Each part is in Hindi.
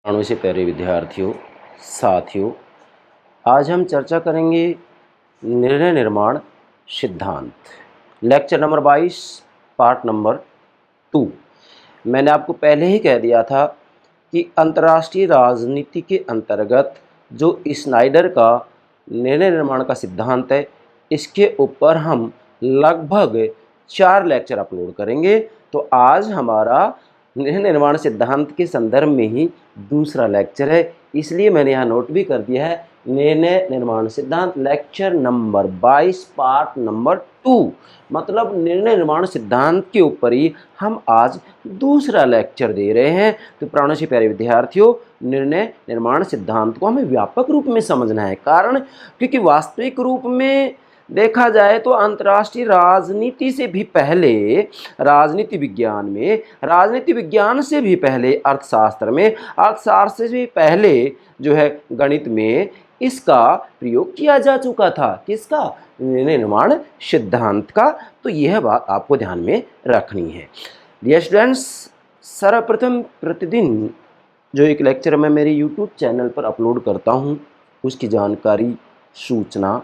प्राणों से प्यारे विद्यार्थियों, साथियों, आज हम चर्चा करेंगे निर्णय निर्माण सिद्धांत, लेक्चर नंबर 22, पार्ट नंबर 2। मैंने आपको पहले ही कह दिया था कि अंतर्राष्ट्रीय राजनीति के अंतर्गत जो स्नाइडर का निर्णय निर्माण का सिद्धांत है, इसके ऊपर हम लगभग 4 लेक्चर अपलोड करेंगे। तो आज हमारा निर्णय निर्माण सिद्धांत के संदर्भ में ही दूसरा लेक्चर है, इसलिए मैंने यहाँ नोट भी कर दिया है निर्णय निर्माण सिद्धांत लेक्चर नंबर 22 पार्ट नंबर 2। मतलब निर्णय निर्माण सिद्धांत के ऊपर ही हम आज दूसरा लेक्चर दे रहे हैं। तो प्राणों से प्यारे विद्यार्थियों, निर्णय निर्माण सिद्धांत को हमें व्यापक रूप में समझना है, कारण क्योंकि वास्तविक रूप में देखा जाए तो अंतर्राष्ट्रीय राजनीति से भी पहले राजनीति विज्ञान में, राजनीति विज्ञान से भी पहले अर्थशास्त्र में, अर्थशास्त्र से भी पहले जो है गणित में इसका प्रयोग किया जा चुका था। किसका? निर्णय निर्माण सिद्धांत का। तो यह बात आपको ध्यान में रखनी है। डियर स्टूडेंट्स, सर्वप्रथम प्रतिदिन जो एक लेक्चर मैं मेरे यूट्यूब चैनल पर अपलोड करता हूँ, उसकी जानकारी, सूचना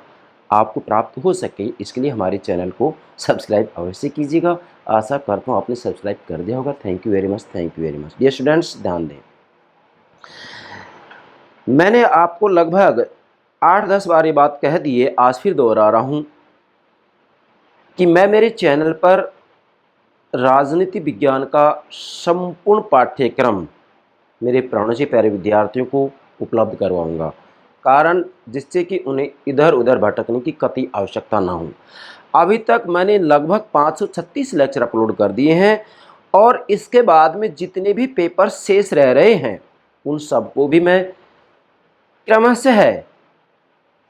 आपको प्राप्त हो सके, इसके लिए हमारे चैनल को सब्सक्राइब अवश्य कीजिएगा। आशा करता हूँ आपने सब्सक्राइब कर दिया होगा। Thank you very much, thank you very much. Dear students, ध्यान दें, मैंने आपको लगभग 8-10 बार ये बात कह दी है, आज फिर दोहरा रहा हूँ कि मैं मेरे चैनल पर राजनीति विज्ञान का संपूर्ण पाठ्यक्रम मेरे प्राणों से प्यारे विद्यार्थियों को उपलब्ध करवाऊंगा, कारण जिससे कि उन्हें इधर उधर भटकने की कतई आवश्यकता ना हो। अभी तक मैंने लगभग 536 लेक्चर अपलोड कर दिए हैं और इसके बाद में जितने भी पेपर शेष रह रहे हैं उन सबको भी मैं क्रमशः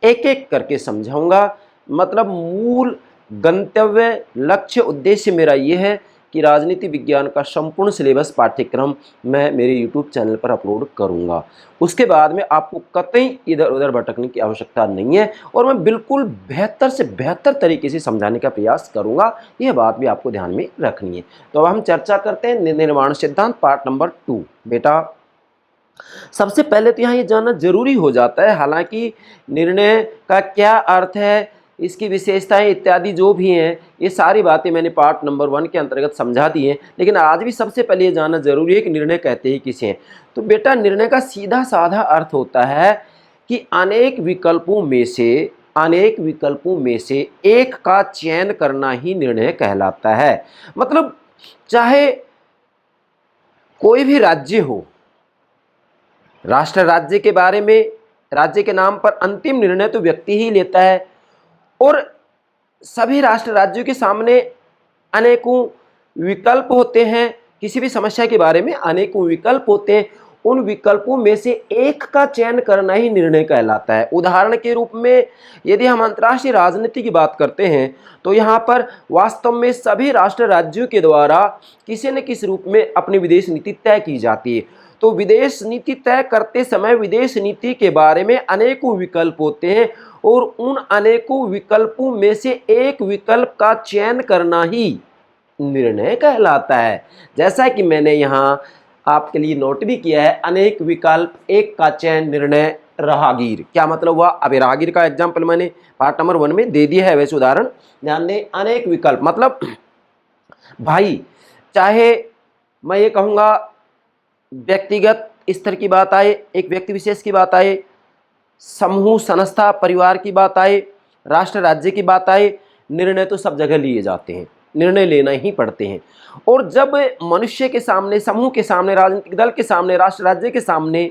एक एक करके समझाऊंगा। मतलब मूल गंतव्य, लक्ष्य, उद्देश्य मेरा ये है कि राजनीति विज्ञान का संपूर्ण सिलेबस पाठ्यक्रम मैं मेरे YouTube चैनल पर अपलोड करूंगा। उसके बाद में आपको कतई इधर उधर भटकने की आवश्यकता नहीं है और मैं बिल्कुल बेहतर से बेहतर तरीके से समझाने का प्रयास करूंगा। यह बात भी आपको ध्यान में रखनी है। तो अब हम चर्चा करते हैं निर्णय निर्माण सिद्धांत पार्ट नंबर 2। बेटा, सबसे पहले तो यहाँ ये जानना जरूरी हो जाता है, हालांकि निर्णय का क्या अर्थ है, इसकी विशेषताएं इत्यादि जो भी हैं, ये सारी बातें मैंने पार्ट नंबर 1 के अंतर्गत समझा दी हैं, लेकिन आज भी सबसे पहले ये जानना जरूरी है कि निर्णय कहते ही किसे हैं। तो बेटा, निर्णय का सीधा साधा अर्थ होता है कि अनेक विकल्पों में से एक का चयन करना ही निर्णय कहलाता है। मतलब चाहे कोई भी राज्य हो, राष्ट्र राज्य के बारे में, राज्य के नाम पर अंतिम निर्णय तो व्यक्ति ही लेता है और सभी राष्ट्र राज्यों के सामने अनेकों विकल्प होते हैं। किसी भी समस्या के बारे में अनेकों विकल्प होते हैं, उन विकल्पों में से एक का चयन करना ही निर्णय कहलाता है। उदाहरण के रूप में यदि हम अंतर्राष्ट्रीय राजनीति की बात करते हैं तो यहाँ पर वास्तव में सभी राष्ट्र राज्यों के द्वारा किसी न किसी रूप में अपनी विदेश नीति तय की जाती है। तो विदेश नीति तय करते समय विदेश नीति के बारे में अनेकों विकल्प होते हैं और उन अनेकों विकल्पों में से एक विकल्प का चयन करना ही निर्णय कहलाता है। जैसा कि मैंने यहाँ आपके लिए नोट भी किया है, अनेक विकल्प, एक का चयन, निर्णय, राहगीर। क्या मतलब हुआ? अब राहगीर का एग्जाम्पल मैंने पार्ट नंबर 1 में दे दिया है, वैसे उदाहरण ध्यान दें। अनेक विकल्प मतलब भाई, चाहे मैं ये कहूँगा व्यक्तिगत स्तर की बात आए, एक व्यक्ति विशेष की बात आए, समूह, संस्था, परिवार की बात आए, राष्ट्र राज्य की बात आए, निर्णय तो सब जगह लिए जाते हैं, निर्णय लेना ही पड़ते हैं। और जब मनुष्य के सामने, समूह के सामने, राजनीतिक दल के सामने, राष्ट्र राज्य के सामने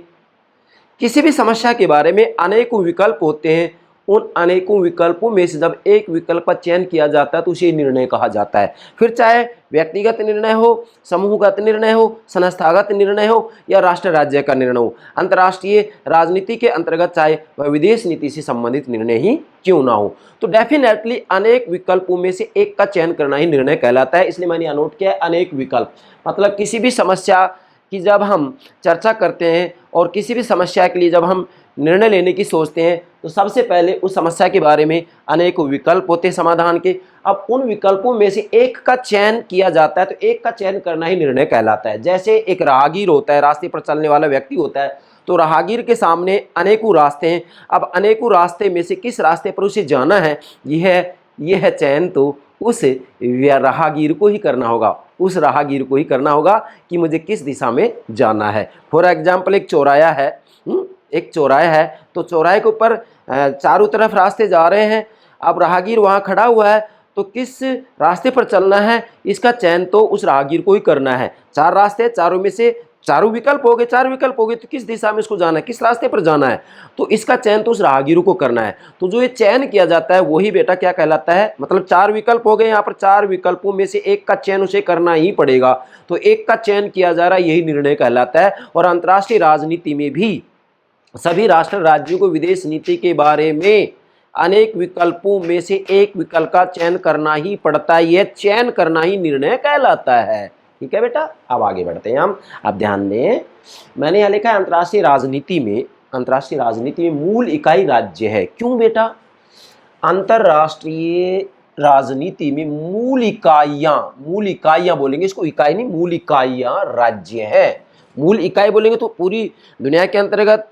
किसी भी समस्या के बारे में अनेकों विकल्प होते हैं, उन अनेकों विकल्पों में से जब एक विकल्प का चयन किया जाता है तो उसे निर्णय कहा जाता है। फिर चाहे व्यक्तिगत निर्णय हो, समूहगत निर्णय हो, संस्थागत निर्णय हो या राष्ट्र राज्य का निर्णय हो, अंतर्राष्ट्रीय राजनीति के अंतर्गत चाहे वह विदेश नीति से संबंधित निर्णय ही क्यों ना हो, तो डेफिनेटली अनेक विकल्पों में से एक का चयन करना ही निर्णय कहलाता है। इसलिए मैंने नोट किया है अनेक विकल्प। मतलब किसी भी समस्या की जब हम चर्चा करते हैं और किसी भी समस्या के लिए जब हम निर्णय लेने की सोचते हैं तो सबसे पहले उस समस्या के बारे में अनेक विकल्प होते हैं समाधान के। अब उन विकल्पों में से एक का चयन किया जाता है, तो एक का चयन करना ही निर्णय कहलाता है। जैसे एक राहगीर होता है, रास्ते पर चलने वाला व्यक्ति होता है, तो राहगीर के सामने अनेकों रास्ते हैं। अब अनेकों रास्ते में से किस रास्ते पर उसे जाना है, यह चयन तो उस राहगीर को ही करना होगा, उस राहगीर को ही करना होगा कि मुझे किस दिशा में जाना है। फॉर एग्जाम्पल एक चौराहा है, एक चौराहा है, तो चौराहे के ऊपर चारों तरफ रास्ते जा रहे हैं। अब राहगीर वहाँ खड़ा हुआ है, तो किस रास्ते पर चलना है इसका चयन तो उस राहगीर को ही करना है। चार रास्ते, चारों में से चारों विकल्प हो गए, चार विकल्प हो गए, तो किस दिशा में इसको जाना है, किस रास्ते पर जाना है, तो इसका चयन तो उस राहगीर को करना है। तो जो ये चयन किया जाता है वही बेटा क्या कहलाता है, मतलब चार विकल्प हो गए, यहाँ पर चार विकल्पों में से एक का चयन उसे करना ही पड़ेगा, तो एक का चयन किया जा रहा है, यही निर्णय कहलाता है। और अंतर्राष्ट्रीय राजनीति में भी सभी राष्ट्र राज्यों को विदेश नीति के बारे में अनेक विकल्पों में से एक विकल्प का चयन करना ही पड़ता है, यह चयन करना ही निर्णय कहलाता है। ठीक है बेटा, अब आगे बढ़ते हैं हम। अब ध्यान दें, मैंने यहाँ लिखा है अंतर्राष्ट्रीय राजनीति में मूल इकाई राज्य है। क्यों बेटा? अंतर्राष्ट्रीय राजनीति में मूल इकाइयां बोलेंगे, इसको इकाई नहीं, मूल इकाइयां राज्य है। मूल इकाई बोलेंगे तो पूरी दुनिया के अंतर्गत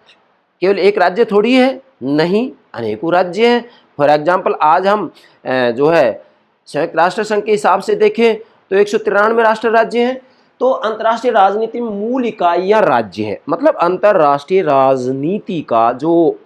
केवल एक राज्य थोड़ी है, नहीं, अनेकों राज्य हैं। फॉर एग्जाम्पल आज हम जो है संयुक्त राष्ट्र संघ के हिसाब से देखें तो 193 राष्ट्र राज्य हैं। तो अंतर्राष्ट्रीय राजनीति में मूल इकाइयां राज्य है, मतलब अंतर्राष्ट्रीय राजनीति का जो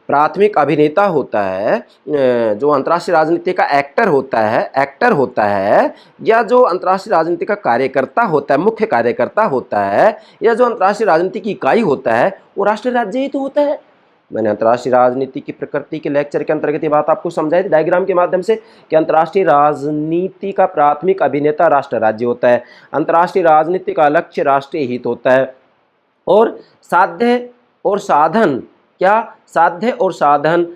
प्राथमिक अभिनेता होता है, जो अंतर्राष्ट्रीय राजनीति का एक्टर होता है, या जो अंतर्राष्ट्रीय राजनीति का कार्यकर्ता होता है, मुख्य कार्यकर्ता होता है, या जो अंतर्राष्ट्रीय राजनीति की इकाई होता है, वो राष्ट्र राज्य ही तो होता है। मैंने अंतर्राष्ट्रीय राजनीति की प्रकृति के लेक्चर के अंतर्गत ये बात आपको समझाई थी डायग्राम के माध्यम से कि अंतर्राष्ट्रीय राजनीति का प्राथमिक अभिनेता राष्ट्र राज्य होता है, अंतर्राष्ट्रीय राजनीति का लक्ष्य राष्ट्रीय हित होता है, और साध्य और साधन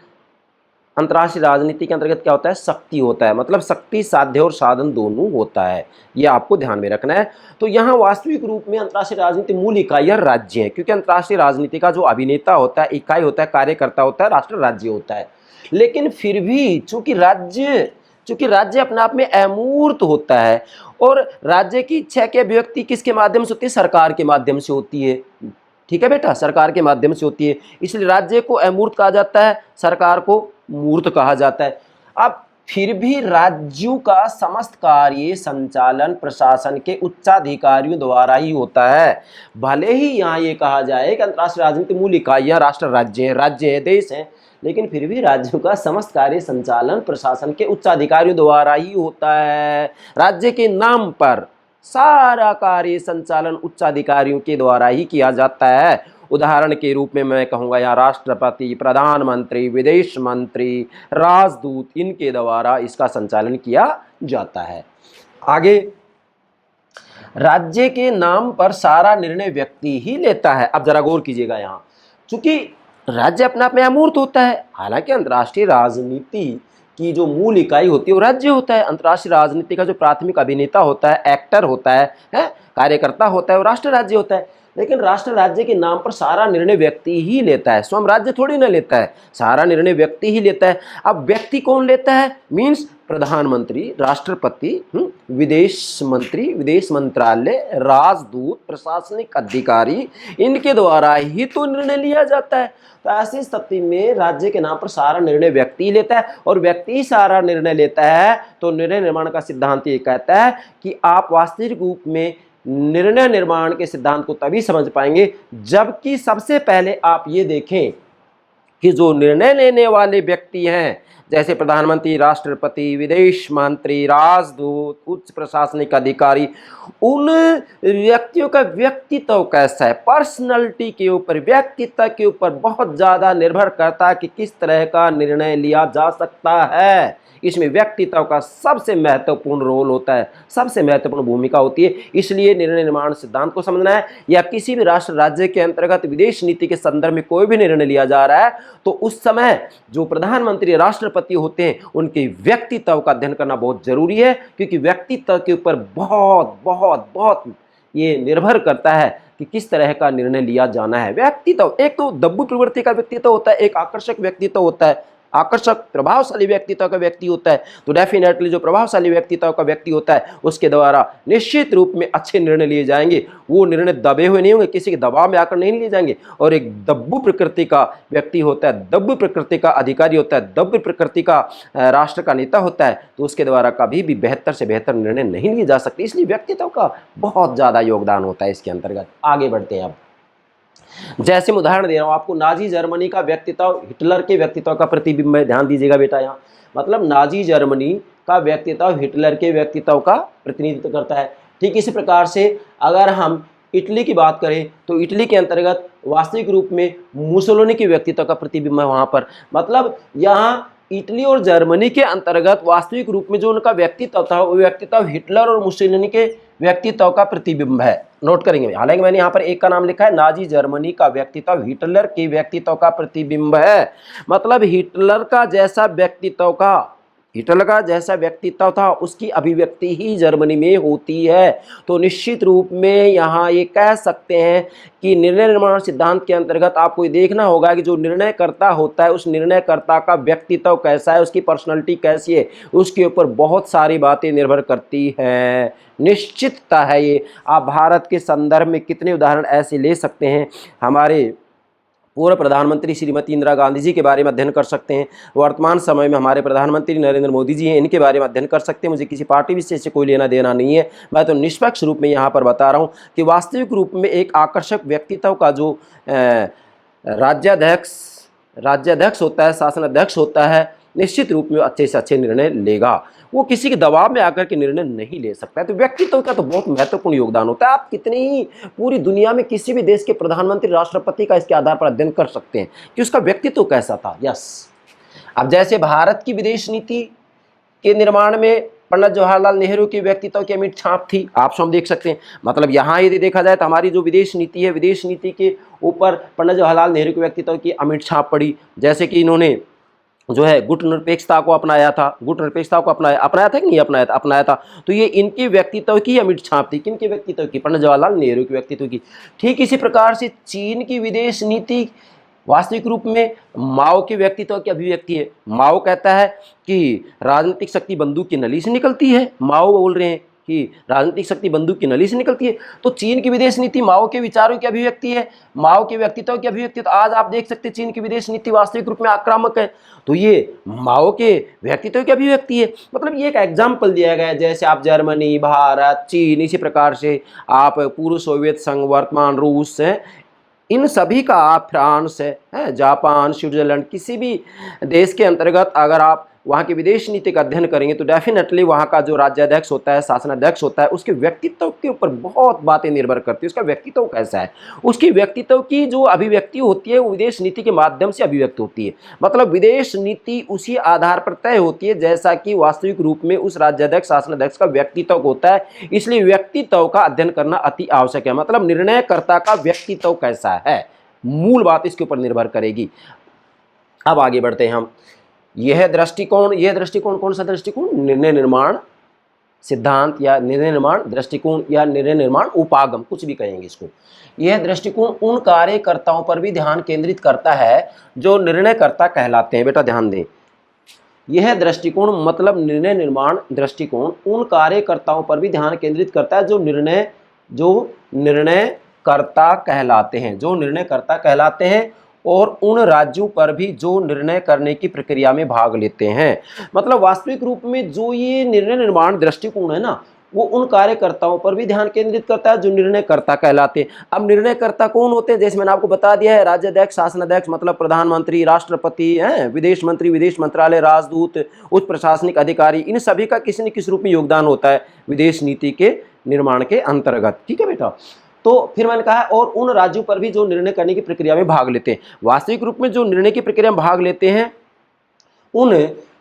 अंतर्राष्ट्रीय राजनीति के अंतर्गत क्या होता है, शक्ति होता है, मतलब शक्ति, साध्य और साधन दोनों होता है, ये आपको ध्यान में रखना है। तो यहाँ वास्तविक रूप में अंतर्राष्ट्रीय राजनीति मूल इकाइयां राज्य है, क्योंकि अंतर्राष्ट्रीय राजनीति का जो अभिनेता होता है, इकाई होता है, कार्यकर्ता होता है, राष्ट्र राज्य होता है। लेकिन फिर भी चूंकि राज्य अपने आप में अमूर्त होता है, और राज्य की इच्छा की अभिव्यक्ति किसके माध्यम से होती है, सरकार के माध्यम से होती है। ठीक है बेटा, सरकार के माध्यम से होती है, इसलिए राज्य को अमूर्त कहा जाता है, सरकार को मूर्त कहा जाता है। अब फिर भी राज्यों का समस्त कार्य संचालन प्रशासन के उच्चाधिकारियों द्वारा ही होता है। भले ही यहाँ ये कहा जाए कि अंतर्राष्ट्रीय राजनीति मूल इकाइयां राष्ट्र राज्य है, देश है, लेकिन फिर भी राज्यों का समस्त कार्य संचालन प्रशासन के उच्चाधिकारियों द्वारा ही होता है। राज्य के नाम पर सारा कार्य संचालन उच्चाधिकारियों के द्वारा ही किया जाता है। उदाहरण के रूप में मैं कहूँगा यहाँ राष्ट्रपति, प्रधानमंत्री, विदेश मंत्री, राजदूत, इनके द्वारा इसका संचालन किया जाता है। आगे, राज्य के नाम पर सारा निर्णय व्यक्ति ही लेता है। अब जरा गौर कीजिएगा यहाँ, चूंकि राज्य अपने आप में अमूर्त होता है, हालांकि अंतर्राष्ट्रीय राजनीति की जो मूल इकाई होती है वो राज्य होता है। अंतर्राष्ट्रीय राजनीति का जो प्राथमिक अभिनेता होता है, एक्टर होता है, कार्यकर्ता होता है, वो राष्ट्र राज्य होता है। लेकिन राष्ट्र राज्य के नाम पर सारा निर्णय व्यक्ति ही लेता है, स्वयं राज्य थोड़ी ना लेता है, सारा निर्णय व्यक्ति ही लेता है। अब व्यक्ति कौन लेता है, मीन्स प्रधानमंत्री, राष्ट्रपति, विदेश मंत्री, विदेश मंत्रालय, राजदूत, प्रशासनिक अधिकारी, इनके द्वारा ही तो निर्णय लिया जाता है। तो ऐसी स्थिति में राज्य के नाम पर सारा निर्णय व्यक्ति लेता है, और व्यक्ति ही सारा निर्णय लेता है, तो निर्णय निर्माण का सिद्धांत ये कहता है कि आप वास्तविक रूप में निर्णय निर्माण के सिद्धांत को तभी समझ पाएंगे जबकि सबसे पहले आप ये देखें कि जो निर्णय लेने वाले व्यक्ति हैं, जैसे प्रधानमंत्री, राष्ट्रपति, विदेश मंत्री, राजदूत, उच्च प्रशासनिक अधिकारी, उन व्यक्तियों का व्यक्तित्व कैसा है, पर्सनैलिटी के ऊपर, व्यक्तित्व के ऊपर बहुत ज़्यादा निर्भर करता है कि किस तरह का निर्णय लिया जा सकता है। इसमें व्यक्तित्व का सबसे महत्वपूर्ण रोल होता है, सबसे महत्वपूर्ण भूमिका होती है। इसलिए निर्णय निर्माण सिद्धांत को समझना है, या किसी भी राष्ट्र राज्य के अंतर्गत विदेश नीति के संदर्भ में कोई भी निर्णय लिया जा रहा है, तो उस समय जो प्रधानमंत्री, राष्ट्रपति होते हैं, उनके व्यक्तित्व का अध्ययन करना बहुत जरूरी है, क्योंकि व्यक्तित्व के ऊपर बहुत बहुत बहुत ये निर्भर करता है कि किस तरह का निर्णय लिया जाना है। व्यक्तित्व, एक तो दब्बू प्रवृत्ति का व्यक्तित्व होता है, एक आकर्षक व्यक्तित्व होता है, आकर्षक प्रभावशाली व्यक्तित्व का व्यक्ति होता है। तो डेफिनेटली जो प्रभावशाली व्यक्तित्व का व्यक्ति होता है उसके द्वारा निश्चित रूप में अच्छे निर्णय लिए जाएंगे। वो निर्णय दबे हुए नहीं होंगे, किसी के दबाव में आकर नहीं लिए जाएंगे। और एक दब्बू प्रकृति का व्यक्ति होता है, दब्बू प्रकृति का अधिकारी होता है, दब्बू प्रकृति का राष्ट्र का नेता होता है, तो उसके द्वारा कभी भी बेहतर से बेहतर निर्णय नहीं लिए जा सकते। इसलिए व्यक्तित्व का बहुत ज़्यादा योगदान होता है इसके अंतर्गत। आगे बढ़ते हैं अब। जैसे मैं उदाहरण दे रहा हूँ आपको, नाजी जर्मनी का व्यक्तित्व हिटलर के व्यक्तित्व का प्रतिबिंब है। ध्यान दीजिएगा बेटा, यहाँ मतलब नाजी जर्मनी का व्यक्तित्व हिटलर के व्यक्तित्व का प्रतिनिधित्व करता है। ठीक इसी प्रकार से अगर हम इटली की बात करें तो इटली के अंतर्गत वास्तविक रूप में मुसोलिनी के व्यक्तित्व का प्रतिबिंब है वहाँ पर। मतलब यहाँ इटली और जर्मनी के अंतर्गत वास्तविक रूप में जो उनका व्यक्तित्व था वो व्यक्तित्व हिटलर और मुसोलिनी के व्यक्तित्व का प्रतिबिंब है। नोट करेंगे, हालांकि मैंने यहाँ पर एक का नाम लिखा है, नाजी जर्मनी का व्यक्तित्व हिटलर के व्यक्तित्व का प्रतिबिंब है। मतलब हिटलर का जैसा व्यक्तित्व था उसकी अभिव्यक्ति ही जर्मनी में होती है। तो निश्चित रूप में यहाँ ये कह सकते हैं कि निर्णय निर्माण सिद्धांत के अंतर्गत आपको ये देखना होगा कि जो निर्णयकर्ता होता है उस निर्णयकर्ता का व्यक्तित्व कैसा है, उसकी पर्सनैलिटी कैसी है, उसके ऊपर बहुत सारी बातें निर्भर करती हैं। निश्चितता है ये। आप भारत के संदर्भ में कितने उदाहरण ऐसे ले सकते हैं। हमारे पूर्व प्रधानमंत्री श्रीमती इंदिरा गांधी जी के बारे में अध्ययन कर सकते हैं। वर्तमान समय में हमारे प्रधानमंत्री नरेंद्र मोदी जी हैं, इनके बारे में अध्ययन कर सकते हैं। मुझे किसी पार्टी विशेष से कोई लेना देना नहीं है, मैं तो निष्पक्ष रूप में यहाँ पर बता रहा हूँ कि वास्तविक रूप में एक आकर्षक व्यक्तित्व का जो राज्याध्यक्ष होता है, शासनाध्यक्ष होता है, निश्चित रूप में अच्छे से अच्छे निर्णय लेगा। वो किसी के दबाव में आकर के निर्णय नहीं ले सकता है। तो व्यक्तित्व का तो बहुत महत्वपूर्ण योगदान होता है। आप कितने ही पूरी दुनिया में किसी भी देश के प्रधानमंत्री, राष्ट्रपति का इसके आधार पर अध्ययन कर सकते हैं कि उसका व्यक्तित्व कैसा था। यस, अब जैसे भारत की विदेश नीति के निर्माण में पंडित जवाहरलाल नेहरू के व्यक्तित्व की अमिट छाप थी, आप सब देख सकते हैं। मतलब यहाँ यदि देखा जाए तो हमारी जो विदेश नीति है, विदेश नीति के ऊपर पंडित जवाहरलाल नेहरू के व्यक्तित्व की अमिट छाप पड़ी। जैसे कि इन्होंने जो है गुट निरपेक्षता को अपनाया था, अपनाया था कि नहीं अपनाया था। तो ये इनके व्यक्तित्व की अमिट छाप थी। किनके व्यक्तित्व की? पंडित जवाहरलाल नेहरू के व्यक्तित्व की। ठीक इसी प्रकार से चीन की विदेश नीति वास्तविक रूप में माओ के व्यक्तित्व की अभिव्यक्ति है। माओ कहता है कि राजनीतिक शक्ति बंदूक की नली से निकलती है। माओ बोल रहे हैं कि राजनीतिक शक्ति बंदूक की नली से निकलती है। तो चीन की विदेश नीति माओ के विचारों की अभिव्यक्ति है, माओ के व्यक्तित्व की अभिव्यक्ति। तो आज आप देख सकते हैं चीन की विदेश नीति वास्तविक रूप में आक्रामक है, तो ये माओ के व्यक्तित्व की अभिव्यक्ति है। मतलब ये एक एग्जाम्पल दिया गया है। जैसे आप जर्मनी, भारत, चीन, इसी प्रकार से आप पूर्व सोवियत संघ, वर्तमान रूस है, इन सभी का आप फ्रांस है, जापान, स्विट्जरलैंड, किसी भी देश के अंतर्गत अगर आप वहाँ की विदेश नीति का अध्ययन करेंगे तो डेफिनेटली वहाँ का जो राज्याध्यक्ष होता है, शासनाध्यक्ष होता है, उसके व्यक्तित्व के ऊपर बहुत बातें निर्भर करती है। उसका व्यक्तित्व कैसा है, उसकी व्यक्तित्व की जो अभिव्यक्ति होती है वो विदेश नीति के माध्यम से अभिव्यक्त होती है। मतलब विदेश नीति उसी आधार पर तय होती है जैसा कि वास्तविक रूप में उस राज्याध्यक्ष, शासनाध्यक्ष का व्यक्तित्व होता है। इसलिए व्यक्तित्व का अध्ययन करना अति आवश्यक है। मतलब निर्णयकर्ता का व्यक्तित्व कैसा है, मूल बात इसके ऊपर निर्भर करेगी। अब आगे बढ़ते हैं हम। यह दृष्टिकोण कौन सा दृष्टिकोण? निर्णय निर्माण सिद्धांत या निर्णय निर्माण दृष्टिकोण या निर्णय निर्माण उपागम, कुछ भी कहेंगे इसको। यह दृष्टिकोण उन कार्यकर्ताओं पर भी ध्यान केंद्रित करता है जो निर्णयकर्ता कहलाते हैं। बेटा ध्यान दें, यह दृष्टिकोण मतलब निर्णय निर्माण दृष्टिकोण उन कार्यकर्ताओं पर भी ध्यान केंद्रित करता है जो निर्णयकर्ता कहलाते हैं और उन राज्यों पर भी जो निर्णय करने की प्रक्रिया में भाग लेते हैं। मतलब वास्तविक रूप में जो ये निर्णय निर्माण दृष्टिकोण है ना, वो उन कार्यकर्ताओं पर भी ध्यान केंद्रित करता है जो निर्णयकर्ता कहलाते हैं। अब निर्णयकर्ता कौन होते हैं? जैसे मैंने आपको बता दिया है, राज्याध्यक्ष, शासनाध्यक्ष मतलब प्रधानमंत्री, राष्ट्रपति हैं, विदेश मंत्री, विदेश मंत्रालय, राजदूत, उच्च प्रशासनिक अधिकारी, इन सभी का किसी न किसी रूप में योगदान होता है विदेश नीति के निर्माण के अंतर्गत। ठीक है बेटा। तो फिर मैंने कहा और उन राज्यों पर भी जो निर्णय करने की प्रक्रिया में भाग लेते हैं। वास्तविक रूप में जो निर्णय की प्रक्रिया में भाग लेते हैं उन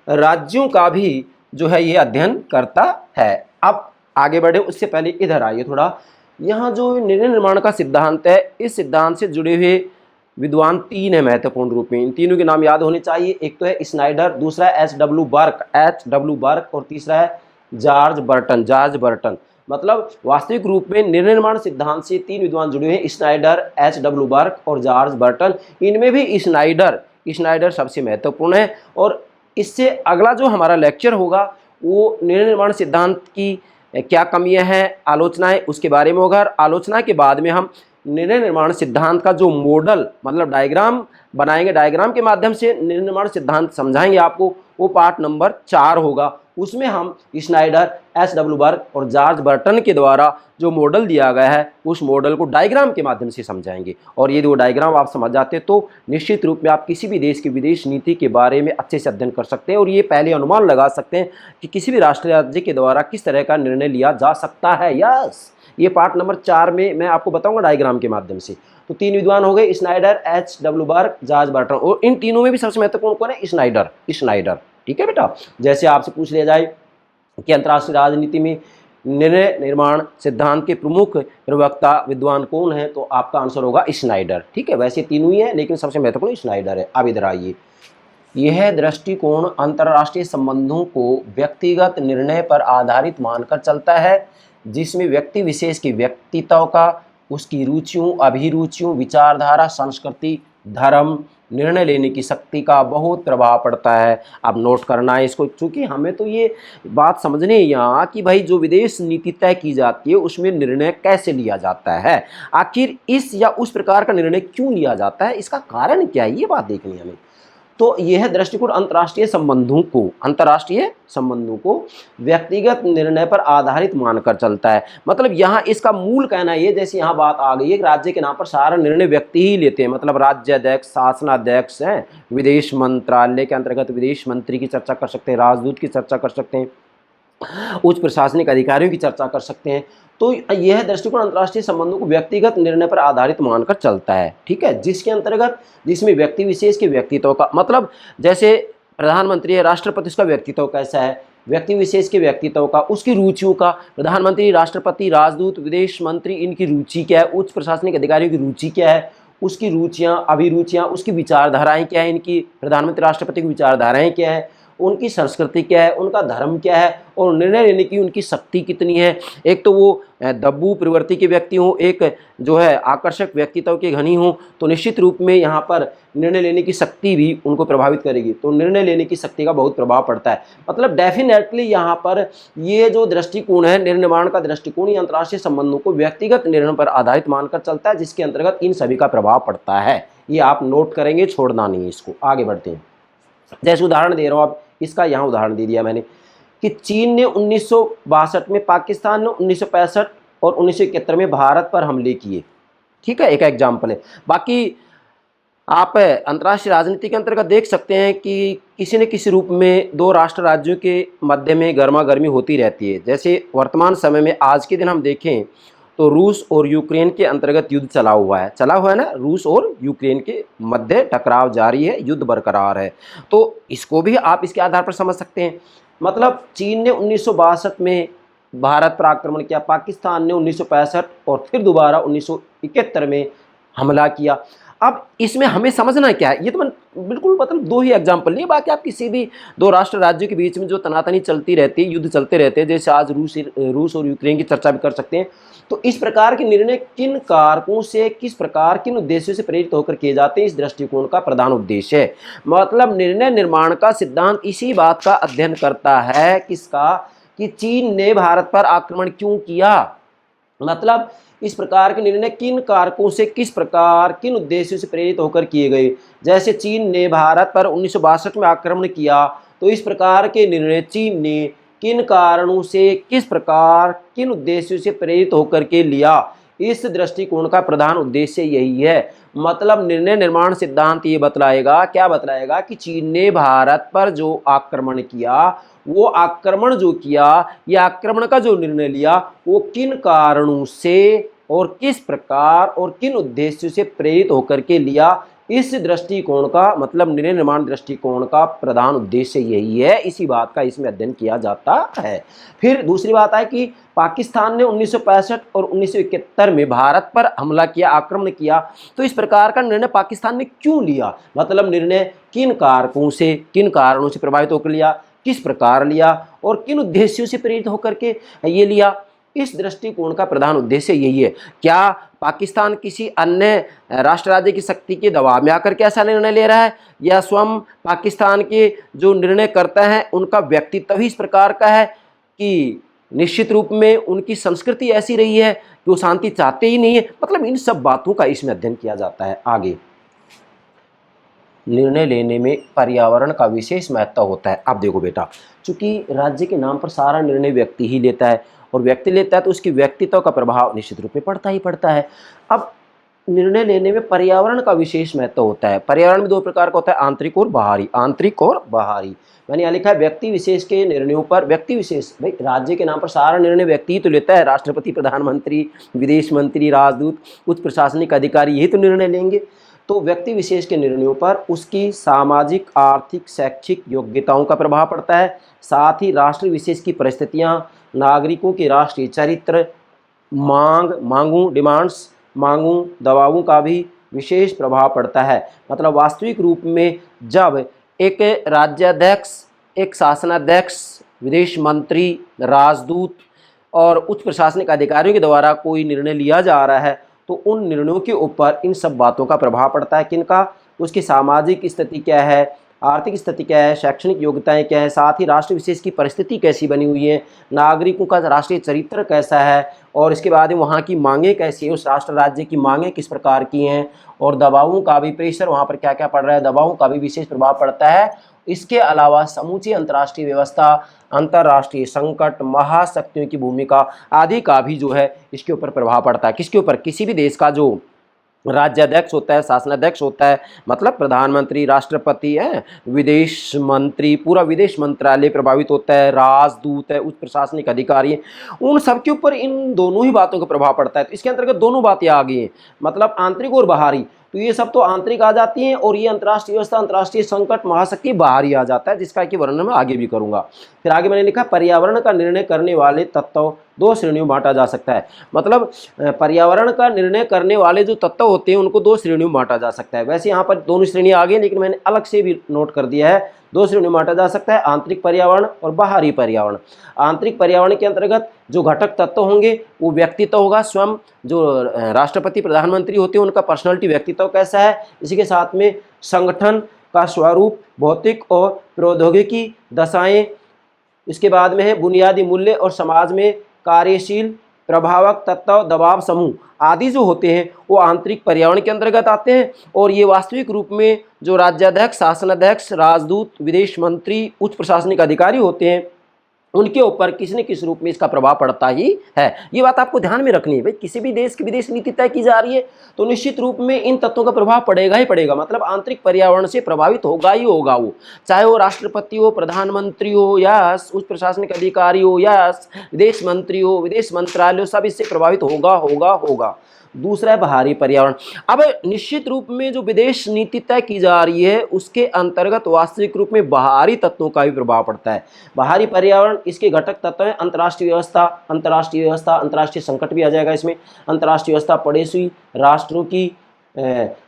राज्यों का भी जो है ये अध्ययन करता है। अब आगे बढ़े उससे पहले इधर आइए थोड़ा। यहाँ जो निर्णय निर्माण का सिद्धांत है, इस सिद्धांत से जुड़े हुए विद्वान तीन है महत्वपूर्ण रूप में। इन तीनों के नाम याद होने चाहिए। एक तो है स्नाइडर, दूसरा है एच डब्ल्यू बर्क और तीसरा है जॉर्ज बर्टन। मतलब वास्तविक रूप में निर्णय निर्माण सिद्धांत से 3 विद्वान जुड़े हैं, स्नाइडर, एच.डब्ल्यू. बर्क और जॉर्ज बर्टन। इनमें भी स्नाइडर सबसे महत्वपूर्ण है। और इससे अगला जो हमारा लेक्चर होगा वो निर्णय निर्माण सिद्धांत की क्या कमियां हैं, आलोचनाएं, उसके बारे में होगा। आलोचना के बाद में हम निर्णय निर्माण सिद्धांत का जो मॉडल मतलब डायग्राम बनाएंगे, डायग्राम के माध्यम से निर्णय निर्माण सिद्धांत समझाएंगे आपको, वो पार्ट नंबर 4 होगा। उसमें हम स्नाइडर, एच.डब्ल्यू. बर्क और जॉर्ज बर्टन के द्वारा जो मॉडल दिया गया है उस मॉडल को डायग्राम के माध्यम से समझाएंगे। और यदि वो डायग्राम आप समझ जाते तो निश्चित रूप में आप किसी भी देश की विदेश नीति के बारे में अच्छे से अध्ययन कर सकते हैं और ये पहले अनुमान लगा सकते हैं कि किसी भी राष्ट्रीय राज्य के द्वारा किस तरह का निर्णय लिया जा सकता है। यस, ये पार्ट नंबर 4 में मैं आपको बताऊंगा डायग्राम के माध्यम से। तो 3 विद्वान हो गए, Snyder, H W. Burke, George Burton. और इन तीनों में भी सबसे महत्वपूर्ण कौन है? स्नाइडर। ठीक है बेटा, जैसे आपसे पूछ लिया जाए कि अंतर्राष्ट्रीय राजनीति में निर्णय निर्माण सिद्धांत के प्रमुख प्रवक्ता विद्वान कौन है, तो आपका आंसर होगा स्नाइडर। ठीक है, वैसे तीनों ही है लेकिन सबसे महत्वपूर्ण स्नाइडर है। अब इधर आइए, यह दृष्टिकोण अंतर्राष्ट्रीय संबंधों को व्यक्तिगत निर्णय पर आधारित मानकर चलता है, जिसमें व्यक्ति विशेष के व्यक्तित्व का, उसकी रुचियों, अभिरुचियों, विचारधारा, संस्कृति, धर्म, निर्णय लेने की शक्ति का बहुत प्रभाव पड़ता है। अब नोट करना है इसको, क्योंकि हमें तो ये बात समझनी है यहाँ कि भाई जो विदेश नीति तय की जाती है उसमें निर्णय कैसे लिया जाता है, आखिर इस या उस प्रकार का निर्णय क्यों लिया जाता है, इसका कारण क्या है, ये बात देखनी है हमें। तो यह दृष्टिकोण अंतर्राष्ट्रीय संबंधों को व्यक्तिगत निर्णय पर आधारित मानकर चलता है। मतलब यहाँ इसका मूल कहना ये, जैसे यहाँ बात आ गई है कि राज्य के नाम पर सारा निर्णय व्यक्ति ही लेते हैं, मतलब राज्याध्यक्ष, शासनाध्यक्ष हैं, विदेश मंत्रालय के अंतर्गत विदेश मंत्री की चर्चा कर सकते हैं, राजदूत की चर्चा कर सकते हैं, उच्च प्रशासनिक अधिकारियों की चर्चा कर सकते हैं। तो यह दृष्टिकोण अंतर्राष्ट्रीय संबंधों को व्यक्तिगत निर्णय पर आधारित मानकर चलता है। ठीक है, जिसके अंतर्गत जिसमें व्यक्ति विशेष के व्यक्तित्व का, मतलब जैसे प्रधानमंत्री है, राष्ट्रपति, उसका व्यक्तित्व कैसा है, व्यक्ति विशेष के व्यक्तित्व का, उसकी रुचियों का, प्रधानमंत्री, राष्ट्रपति, राजदूत, विदेश मंत्री, इनकी रुचि क्या है, उच्च प्रशासनिक अधिकारियों की रुचि क्या है, उसकी रुचियाँ, अभिरुचियाँ, उसकी विचारधाराएँ क्या है, इनकी प्रधानमंत्री, राष्ट्रपति की विचारधाराएँ क्या है, उनकी संस्कृति क्या है, उनका धर्म क्या है, और निर्णय लेने की उनकी शक्ति कितनी है। एक तो वो दब्बू प्रवृत्ति के व्यक्ति हों, एक जो है आकर्षक व्यक्तित्व के घनी हों, तो निश्चित रूप में यहाँ पर निर्णय लेने की शक्ति भी उनको प्रभावित करेगी। तो निर्णय लेने की शक्ति का बहुत प्रभाव पड़ता है। मतलब डेफिनेटली यहाँ पर ये जो दृष्टिकोण है, निर्णय निर्माण का दृष्टिकोण, ये अंतर्राष्ट्रीय संबंधों को व्यक्तिगत निर्णय पर आधारित मानकर चलता है, जिसके अंतर्गत इन सभी का प्रभाव पड़ता है। ये आप नोट करेंगे, छोड़ना नहीं है इसको। आगे बढ़ते हैं, जैसे उदाहरण दे रहा हूँ, अब इसका यहाँ उदाहरण दे दिया मैंने कि चीन ने 1962 में, पाकिस्तान ने 1965 और 1971 में भारत पर हमले किए। ठीक है, एक एग्जाम्पल है। बाकी आप अंतर्राष्ट्रीय राजनीति के अंतर्गत देख सकते हैं कि किसी न किसी रूप में दो राष्ट्र राज्यों के मध्य में गर्मा गर्मी होती रहती है। जैसे वर्तमान समय में आज के दिन हम देखें तो रूस और यूक्रेन के अंतर्गत युद्ध चला हुआ है ना, रूस और यूक्रेन के मध्य टकराव जारी है, युद्ध बरकरार है। तो इसको भी आप इसके आधार पर समझ सकते हैं। मतलब चीन ने 1962 में भारत पर आक्रमण किया, पाकिस्तान ने 1965 और फिर दोबारा 1971 में हमला किया। अब इसमें हमें समझना क्या है, ये तो बिल्कुल मतलब दो ही एग्जाम्पल नहीं, बाकी आप किसी भी दो राष्ट्र राज्यों के बीच में जो तनातनी चलती रहती है, युद्ध चलते रहते हैं, जैसे आज रूस और यूक्रेन की चर्चा भी कर सकते हैं। तो इस प्रकार के निर्णय किन कारकों से, किस प्रकार, किन उद्देश्यों से प्रेरित होकर किए जाते हैं, इस दृष्टिकोण का प्रधान उद्देश्य है। मतलब निर्णय निर्माण का सिद्धांत इसी बात का अध्ययन करता है, किसका, कि चीन ने भारत पर आक्रमण क्यों किया। मतलब इस प्रकार के निर्णय किन कारकों से, किस प्रकार, किन उद्देश्यों से प्रेरित होकर किए गए। जैसे चीन ने भारत पर 1962 में आक्रमण किया, तो इस प्रकार के निर्णय चीन ने किन कारणों से, किस प्रकार, किन उद्देश्यों से प्रेरित होकर के लिया, इस दृष्टिकोण का प्रधान उद्देश्य यही है। मतलब निर्णय निर्माण सिद्धांत ये बतलाएगा, क्या बतलाएगा, कि चीन ने भारत पर जो आक्रमण किया, वो आक्रमण जो किया, या आक्रमण का जो निर्णय लिया, वो किन कारणों से और किस प्रकार और किन उद्देश्यों से प्रेरित होकर के लिया। इस दृष्टिकोण का मतलब निर्णय निर्माण दृष्टिकोण का प्रधान उद्देश्य यही है, इसी बात का इसमें अध्ययन किया जाता है। फिर दूसरी बात है कि पाकिस्तान ने 1965 और 1971 में भारत पर हमला किया, आक्रमण किया, तो इस प्रकार का निर्णय पाकिस्तान ने क्यों लिया। मतलब निर्णय किन कारकों से, किन कारणों से प्रभावित होकर लिया, किस प्रकार लिया और किन उद्देश्यों से प्रेरित होकर के ये लिया। इस दृष्टिकोण का प्रधान उद्देश्य यही है। क्या पाकिस्तान किसी अन्य राष्ट्र राज्य की शक्ति के दबाव में आकर के ऐसा निर्णय ले रहा है, या स्वयं पाकिस्तान के जो निर्णय करता है उनका व्यक्तित्व ही इस प्रकार का है कि निश्चित रूप में उनकी संस्कृति ऐसी रही है कि वो शांति चाहते ही नहीं है। मतलब इन सब बातों का इसमें अध्ययन किया जाता है। आगे, निर्णय लेने में पर्यावरण का विशेष महत्व होता है। अब देखो बेटा, चूंकि राज्य के नाम पर सारा निर्णय व्यक्ति ही लेता है और व्यक्ति लेता है तो उसकी व्यक्तित्व का प्रभाव निश्चित रूप में पड़ता ही पड़ता है। अब निर्णय लेने में पर्यावरण का विशेष महत्व होता है। पर्यावरण में दो प्रकार का होता है, आंतरिक और बाहरी। आंतरिक और बाहरी, मैंने यहाँ लिखा है व्यक्ति विशेष के निर्णयों पर, व्यक्ति विशेष, भाई राज्य के नाम पर सारा निर्णय व्यक्ति ही तो लेता है। राष्ट्रपति, प्रधानमंत्री, विदेश मंत्री, राजदूत, उच्च प्रशासनिक अधिकारी, यही तो निर्णय लेंगे। तो व्यक्ति विशेष के निर्णयों पर उसकी सामाजिक, आर्थिक, शैक्षिक योग्यताओं का प्रभाव पड़ता है। साथ ही राष्ट्र विशेष की परिस्थितियां, नागरिकों के राष्ट्रीय चरित्र, डिमांड्स, मांगों, दबावों का भी विशेष प्रभाव पड़ता है। मतलब वास्तविक रूप में जब एक राज्याध्यक्ष, एक शासनाध्यक्ष, विदेश मंत्री, राजदूत और उच्च प्रशासनिक अधिकारियों के द्वारा कोई निर्णय लिया जा रहा है तो उन निर्णयों के ऊपर इन सब बातों का प्रभाव पड़ता है। किनका? उसकी सामाजिक स्थिति क्या है, आर्थिक स्थिति क्या है, शैक्षणिक योग्यताएं क्या है, साथ ही राष्ट्र विशेष की परिस्थिति कैसी बनी हुई है, नागरिकों का राष्ट्रीय चरित्र कैसा है, और इसके बाद में वहाँ की मांगें कैसी है, उस राष्ट्र राज्य की मांगें किस प्रकार की हैं, और दबावों का भी, प्रेशर वहाँ पर क्या क्या पड़ रहा है, दबावों का भी विशेष प्रभाव पड़ता है। इसके अलावा समूची अंतर्राष्ट्रीय व्यवस्था, अंतर्राष्ट्रीय संकट, महाशक्तियों की भूमिका आदि का भी जो है इसके ऊपर प्रभाव पड़ता है। किसके ऊपर? किसी भी देश का जो राज्याध्यक्ष होता है, शासनाध्यक्ष होता है, मतलब प्रधानमंत्री, राष्ट्रपति है, विदेश मंत्री, पूरा विदेश मंत्रालय प्रभावित होता है, राजदूत है, उच्च प्रशासनिक अधिकारी है, उन सब के ऊपर इन दोनों ही बातों का प्रभाव पड़ता है। तो इसके अंतर्गत दोनों बातें आ गई हैं, मतलब आंतरिक और बाहरी। तो ये सब तो आंतरिक आ जाती हैं, और ये अंतर्राष्ट्रीय व्यवस्था, अंतर्राष्ट्रीय संकट, महाशक्ति बाहरी आ जाता है, जिसका कि वर्णन मैं आगे भी करूंगा। फिर आगे मैंने लिखा, पर्यावरण का निर्णय करने वाले तत्व दो श्रेणियों में बांटा जा सकता है। मतलब पर्यावरण का निर्णय करने वाले जो तत्व होते हैं उनको दो श्रेणियों में बांटा जा सकता है। वैसे यहाँ पर दोनों श्रेणियाँ आ गई, लेकिन मैंने अलग से भी नोट कर दिया है, दो श्रेणियों में बांटा जा सकता है, आंतरिक पर्यावरण और बाहरी पर्यावरण। आंतरिक पर्यावरण के अंतर्गत जो घटक तत्व होंगे वो व्यक्तित्व होगा, स्वयं जो राष्ट्रपति, प्रधानमंत्री होते हैं उनका पर्सनालिटी, व्यक्तित्व कैसा है। इसी के साथ में संगठन का स्वरूप, भौतिक और प्रौद्योगिकी दशाएं। इसके बाद में है बुनियादी मूल्य और समाज में कार्यशील प्रभावक तत्व, दबाव समूह आदि जो होते हैं वो आंतरिक पर्यावरण के अंतर्गत आते हैं। और ये वास्तविक रूप में जो राज्याध्यक्ष, शासनाध्यक्ष, राजदूत, विदेश मंत्री, उच्च प्रशासनिक अधिकारी होते हैं उनके ऊपर किसी न किसी रूप में इसका प्रभाव पड़ता ही है। ये बात आपको ध्यान में रखनी है। भाई किसी भी देश की विदेश नीति तय की जा रही है तो निश्चित रूप में इन तत्वों का प्रभाव पड़ेगा ही पड़ेगा। मतलब आंतरिक पर्यावरण से प्रभावित होगा ही होगा वो, चाहे वो राष्ट्रपति हो, प्रधानमंत्री हो, या उच्च प्रशासनिक अधिकारी हो, या विदेश मंत्री हो, विदेश मंत्रालय हो, सब इससे प्रभावित होगा। दूसरा है बाहरी पर्यावरण। अब निश्चित रूप में जो विदेश नीति तय की जा रही है उसके अंतर्गत वास्तविक रूप में बाहरी तत्वों का भी प्रभाव पड़ता है। बाहरी पर्यावरण, इसके घटक तत्व हैं अंतर्राष्ट्रीय व्यवस्था, अंतर्राष्ट्रीय संकट भी आ जाएगा इसमें। अंतर्राष्ट्रीय व्यवस्था पड़ोसी राष्ट्रों की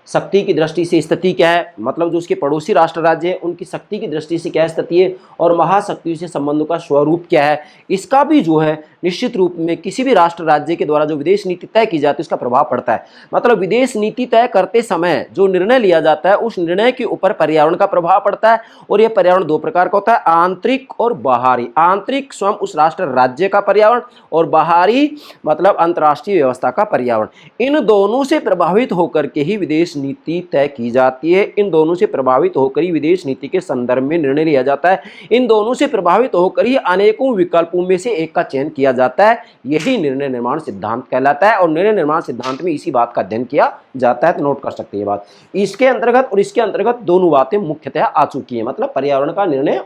शक्ति की दृष्टि से स्थिति क्या है, मतलब जो उसके पड़ोसी राष्ट्र राज्य है उनकी शक्ति की दृष्टि से क्या स्थिति है, और महाशक्तियों से संबंधों का स्वरूप क्या है, इसका भी जो है निश्चित रूप में किसी भी राष्ट्र राज्य के द्वारा जो विदेश नीति तय की जाती है उसका प्रभाव पड़ता है। मतलब विदेश नीति तय करते समय जो निर्णय लिया जाता है उस निर्णय के ऊपर पर्यावरण का प्रभाव पड़ता है। और यह पर्यावरण दो प्रकार का होता है, आंतरिक और बाहरी। आंतरिक स्वयं उस राष्ट्र राज्य का पर्यावरण, और बाहरी मतलब अंतर्राष्ट्रीय व्यवस्था का पर्यावरण। इन दोनों से प्रभावित होकर के ही विदेश नीति तय की जाती है। इन दोनों से प्रभावित होकर ही विदेश नीति के संदर्भ में निर्णय लिया जाता है। इन दोनों से प्रभावित होकर ही अनेकों विकल्पों में से एक का चयन किया जाता है। यही निर्णय निर्माण सिद्धांत कहलाता है, और निर्णय निर्माण सिद्धांत में इसी बात का अध्ययन किया जाता है। तो नोट कर सकते हैं ये बात। इसके अंतर्गत और इसके अंतर्गत दोनों बातें मुख्यतः आ चुकी हैं। मतलब पर्यावरण का निर्णय